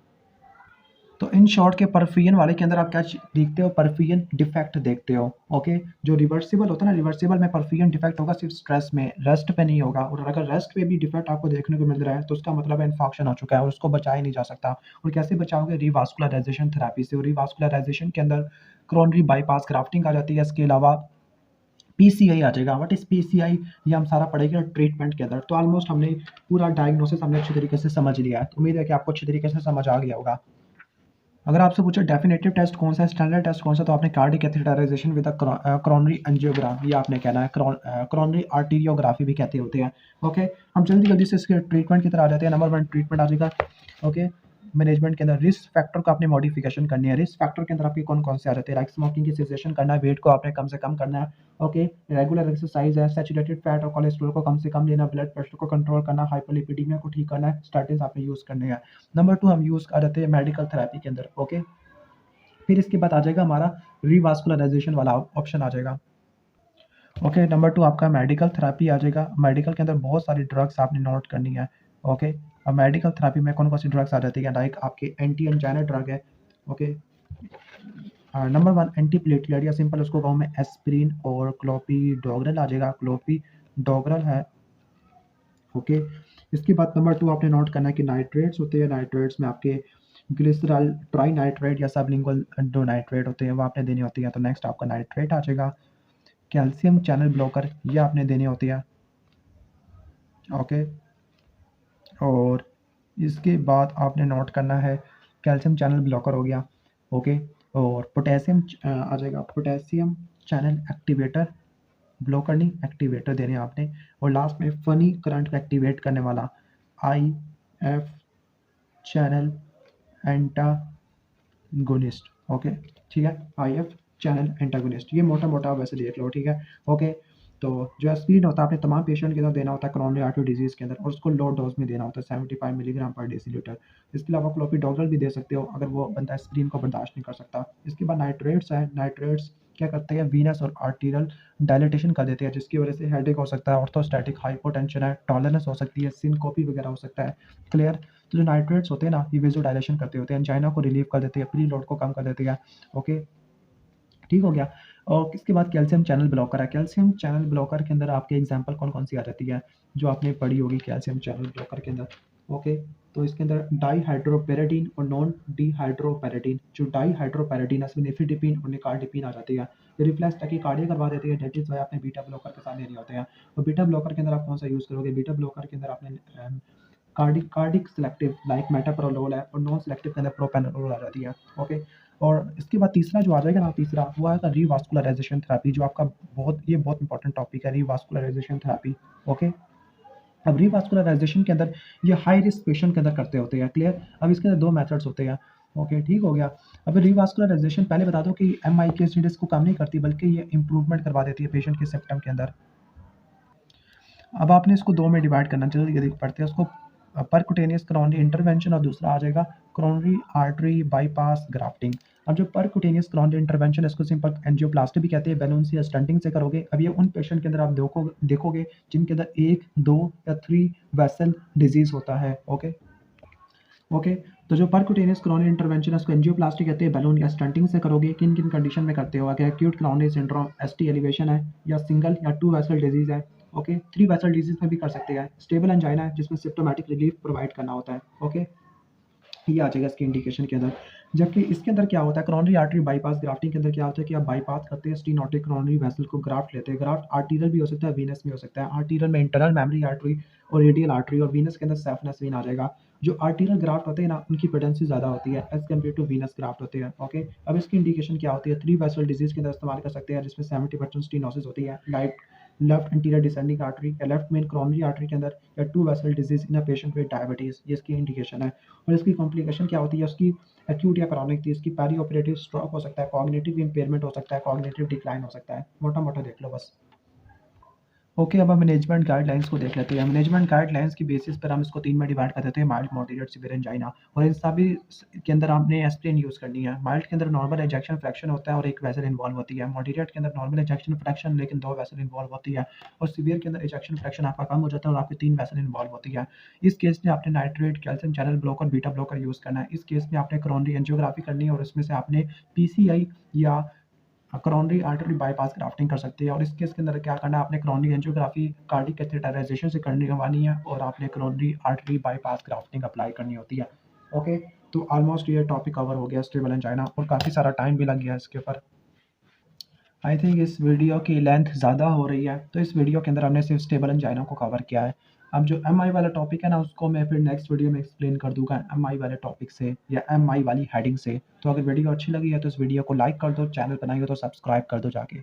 तो इन शॉर्ट के परफियन वाले के अंदर आप क्या देखते हो, परफियन डिफेक्ट देखते हो। ओके, जो रिवर्सिबल होता है ना, रिवर्सिबल में परफियन डिफेक्ट होगा सिर्फ स्ट्रेस में, रेस्ट पे नहीं होगा। और अगर रेस्ट पे भी डिफेक्ट आपको देखने को मिल रहा है तो उसका मतलब है इन्फेक्शन हो चुका है और उसको बचाया नहीं जा सकता। और कैसे बचाओगे, रिवास्कुलराइजेशन थेरेपी से। और रिवास्कुलराइजेशन के अंदर कोरोनरी बाईपास ग्राफ्टिंग आ जाती है, इसके अलावा पीसीआई आ जाएगा। व्हाट इज पीसीआई, ये हम सारा पढ़ेंगे ट्रीटमेंट के अंदर। तो ऑलमोस्ट हमने पूरा डायग्नोसिस हमने अच्छी तरीके से समझ लिया है, तो उम्मीद है कि आपको अच्छी तरीके से समझ आ गया होगा। अगर आपसे पूछे डेफिनेटिव टेस्ट कौन सा है, स्टैंडर्ड टेस्ट कौन सा, तो आपने cardiac catheterisation with coronary angiogram, ये आपने कहना है। कोरोनरी आर्टीरियोग्राफी भी कहते होते हैं। ओके, हम जल्दी जल्दी से इसके ट्रीटमेंट की तरह आ जाते हैं। नंबर 1 ट्रीटमेंट आ जाएगा। ओके, मैनेजमेंट के अंदर रिस्क फैक्टर को आपने मॉडिफिकेशन करनी है। रिस्क फैक्टर के अंदर आपके कौन कौन से आ जाते हैं, लाइक स्मोकिंग की सेसेशन करना है, वेट को आपने कम से कम करना है। ओके, रेगुलर एक्सरसाइज है, सैचुरेटेड फैट और कोलेस्ट्रॉल को कम से कम लेना, ब्लड प्रेशर को कंट्रोल करना, हाइपरलिपिडीमिया को ठीक करना है, स्टैटिन्स आपने यूज करने हैं। नंबर 2 हम यूज आ जाते हैं मेडिकल थेरेपी के अंदर। ओके, फिर इसके बाद आ जाएगा हमारा रिवास्कुलराइजेशन वाला ऑप्शन आ जाएगा। ओके, नंबर 2 आपका मेडिकल थेरेपी आ जाएगा। मेडिकल के अंदर बहुत सारी ड्रग्स आपने नोट करनी है। ओके, अब मेडिकल थेरेपी में कौन कौन सी ड्रग्स आ जाती है, लाइक आपके एंटी एंजाइना ड्रग है। ओके, नंबर 1 एंटी प्लेटलेट या सिंपल उसको कहूँ मैं एस्पिरिन और क्लोपीडोग्रेल आ जाएगा, क्लोपीडोग्रेल है। ओके, इसके बाद नंबर 2 आपने नोट करना है कि नाइट्रेट्स होते हैं। नाइट्रेट्स में आपके ग्लिसरॉल ट्राई नाइट्रेट या सबलिंगुअल डो नाइट्रेट होते हैं, वो आपने देनी होती है। तो नेक्स्ट आपका नाइट्रेट आ जाएगा। कैल्शियम चैनल ब्लॉकर, ये आपने देनी होती है। ओके, और इसके बाद आपने नोट करना है कैल्शियम चैनल ब्लॉकर हो गया। ओके, और पोटेशियम आ जाएगा, पोटेशियम चैनल एक्टिवेटर, ब्लॉकर नहीं एक्टिवेटर देने हैं आपने। और लास्ट में फनी करंट को एक्टिवेट करने वाला I F channel antagonist. Okay, ठीक है, आई एफ चैनल एंटागोनिस्ट, ये मोटा मोटा वैसे देख लो, ठीक है। ओके, तो जो एस्पिरिन होता है आपने तमाम पेशेंट के अंदर देना होता है कोरोनरी आर्टरी डिजीज के अंदर, और उसको लो डोज में देना होता है 75 मिलीग्राम पर डेसीलीटर। इसके अलावा क्लोपीडोग्रेल भी दे सकते हो अगर वो बंदा एस्पिरिन को बर्दाश्त नहीं कर सकता। इसके बाद नाइट्रेट्स है। नाइट्रेट्स क्या करते हैं, वीनस और आर्टीरियल डायलिटेशन कर देते हैं, जिसकी वजह से हेडेक हो सकता है, ऑर्थोस्टैटिक हाइपोटेंशन है, टॉलरेंस हो सकती है, सिनकोपी वगैरह हो सकता है। क्लियर। तो जो नाइट्रेट्स होते हैं ना, ये वेजोडाइलेशन करते होते हैं, एंजाइना को रिलीव कर देते हैं, प्री लोड को कम कर देते हैं। ओके, ठीक हो गया। और इसके बाद कैल्शियम चैनल ब्लॉकर है। कैल्शियम चैनल ब्लॉकर के अंदर आपके एग्जांपल कौन कौन सी आ जाती है जो आपने पढ़ी होगी कैल्शियम चैनल ब्लॉकर के अंदर। ओके, तो इसके अंदर डाईहाइड्रोपेरेडिन और नॉन डीहाइड्रोपेरेडिन। जो डाईहाइड्रोपेरेडिन है इसमें निफिडिपिन और निकार्डिपिन आ जाती है। ये रिफ्लेक्स टैकीकार्डिया करवा देती है, डेट इज वाई आपने बीटा ब्लॉकर के साथ लेने होते हैं। और बीटा ब्लॉकर के अंदर आप कौन सा यूज़ करोगे, बीटा ब्लॉकर के अंदर आपने कार्डिक सेलेक्टिव लाइक मेटाप्रोलोल है, और नॉन सेलेक्टिव के अंदर प्रोपेनोलोल आ जाती है। ओके, और इसके बाद तीसरा जो आ जाएगा ना, तीसरा वो आएगा रिवास्कुलराइजेशन थेरेपी, जो आपका बहुत इंपॉर्टेंट टॉपिक है, रिवास्कुलराइजेशन थेरेपी। ओके, अब रिवास्कुलराइजेशन के अंदर ये हाई रिस्क पेशेंट के अंदर करते होते हैं। क्लियर। अब इसके अंदर 2 मेथड्स होते हैं। ओके, ठीक हो गया। अब रिवास्कुलराइजेशन पहले बता दो कि एमआईके स्टेटस को कम नहीं करती, बल्कि ये इंप्रूवमेंट करवा देती है पेशेंट के सिम्पटम के अंदर। अब आपने इसको 2 में डिवाइड करना, जल्दी जल्दी पढ़ते हैं उसको। परक्यूटेनियस कोरोनरी इंटरवेंशन और दूसरा आ जाएगा कोरोनरी आर्टरी बाईपास ग्राफ्टिंग। अब जो परक्यूटेनियस कोरोनरी इंटरवेंशन है इसको सिंपल एंजियोप्लास्टी भी कहते हैं, बैलून से या स्टंटिंग से करोगे। अब ये उन पेशेंट के अंदर आप देखोगे जिनके अंदर 1, 2 या 3 वेसल डिजीज होता है। ओके, ओके, तो जो परक्यूटेनियस कोरोनरी इंटरवेंशन है उसको एंजियोप्लास्टी कहते हैं, बैलून या स्टंटिंग से करोगे। किन किन कंडीशन में करते हो, अगर acute coronary syndrome, ST elevation है, या सिंगल या 2 वेसल डिजीज है। ओके, 3 वेसल डिजीज में भी कर सकते हैं। स्टेबल एंजाइना है जिसमें सिम्प्टोमेटिक रिलीफ प्रोवाइड करना होता है। ओके, ये आ जाएगा इसके इंडिकेशन के अंदर। जबकि इसके अंदर क्या होता है, कोरोनरी आर्टरी बाईपास ग्राफ्टिंग के अंदर क्या होता है कि आप बाईपास करते हैं स्टीनोटिक कोरोनरी वेसल को, ग्राफ्ट लेते हैं। ग्राफ्ट आर्टीरियल भी हो सकता है, वीनस भी हो सकता है। आर्टीरियल में इंटरनल मेमोरी आर्टरी और रेडियल आर्टरी, और वीनस के अंदर सेफनेस वेन आ जाएगा। जो आर्टीरियल ग्राफ्ट होते हैं ना, उनकी पोटेंसी ज़्यादा होती है as compare to venous graft होते हैं। ओके, अब इसकी इंडिकेशन क्या होती है, 3 वेसल डिजीज के अंदर इस्तेमाल कर सकते हैं, जिसमें 70% स्टीनोसिस होती है, like left anterior descending artery या लेफ्ट मेन कोरोनरी आर्टरी के अंदर, या 2 vessel disease in a patient with diabetes, ये इसकी इंडिकेशन है। और इसकी कॉम्प्लिकेशन क्या होती है, उसकी एक्यूट या क्रॉनिक थी, इसकी पेरी ऑपरेटिव स्ट्रोक हो सकता है, कॉग्निटिव इंपेयरमेंट हो सकता है, कॉग्निटिव डिक्लाइन हो सकता है। मोटा मोटा देख लो बस। ओके, अब हम मैनेजमेंट गाइडलाइंस को देख लेते हैं। मैनेजमेंट गाइडलाइंस की बेसिस पर हम इसको 3 में डिवाइड कर देते हैं, माइल्ड, मॉडरेट, सीवियर एंजाइना। और इन सभी के अंदर आपने एस्पिरिन यूज़ करनी है। माइल्ड के अंदर नॉर्मल एजेक्शन फ्रैक्शन होता है और 1 वेसल इन्वॉल्व होती है। मॉडरेट के अंदर नॉर्मल एजेक्शन फ्रैक्शन लेकिन 2 वेसल इन्वॉल्व होती है। और सीवियर के अंदर एजेक्शन फ्रैक्शन आपका कम हो जाता है और आपकी 3 वेसल इन्वॉल्व होती है। इस केस में आपने nitrate, calcium channel blocker, beta blocker use करना है। इस केस में आपने कोरोनरी एंजियोग्राफी करनी है और इसमें से आपने पीसीआई या कोरोनरी आर्टरी बाईपास ग्राफ्टिंग कर सकते हैं। और इस केस के अंदर क्या करना है, आपने कोरोनरी एंजियोग्राफी कार्डियक कैथेटराइजेशन से करवानी है और आपने coronary artery bypass grafting apply करनी होती है। ओके, तो ऑलमोस्ट ये टॉपिक कवर हो गया स्टेबल एंजाइना, और काफ़ी सारा टाइम भी लग गया इसके ऊपर। आई थिंक इस वीडियो की लेंथ ज़्यादा हो रही है, तो इस वीडियो के अंदर हमने सिर्फ स्टेबल एंजाइना को कवर किया है। अब जो एम आई वाला टॉपिक है ना, उसको मैं फिर नेक्स्ट वीडियो में एक्सप्लेन कर दूंगा एम आई वाले टॉपिक से या एम आई वाली हेडिंग से। तो अगर वीडियो अच्छी लगी है तो इस वीडियो को लाइक कर दो, चैनल बनाइए तो सब्सक्राइब कर दो जाके।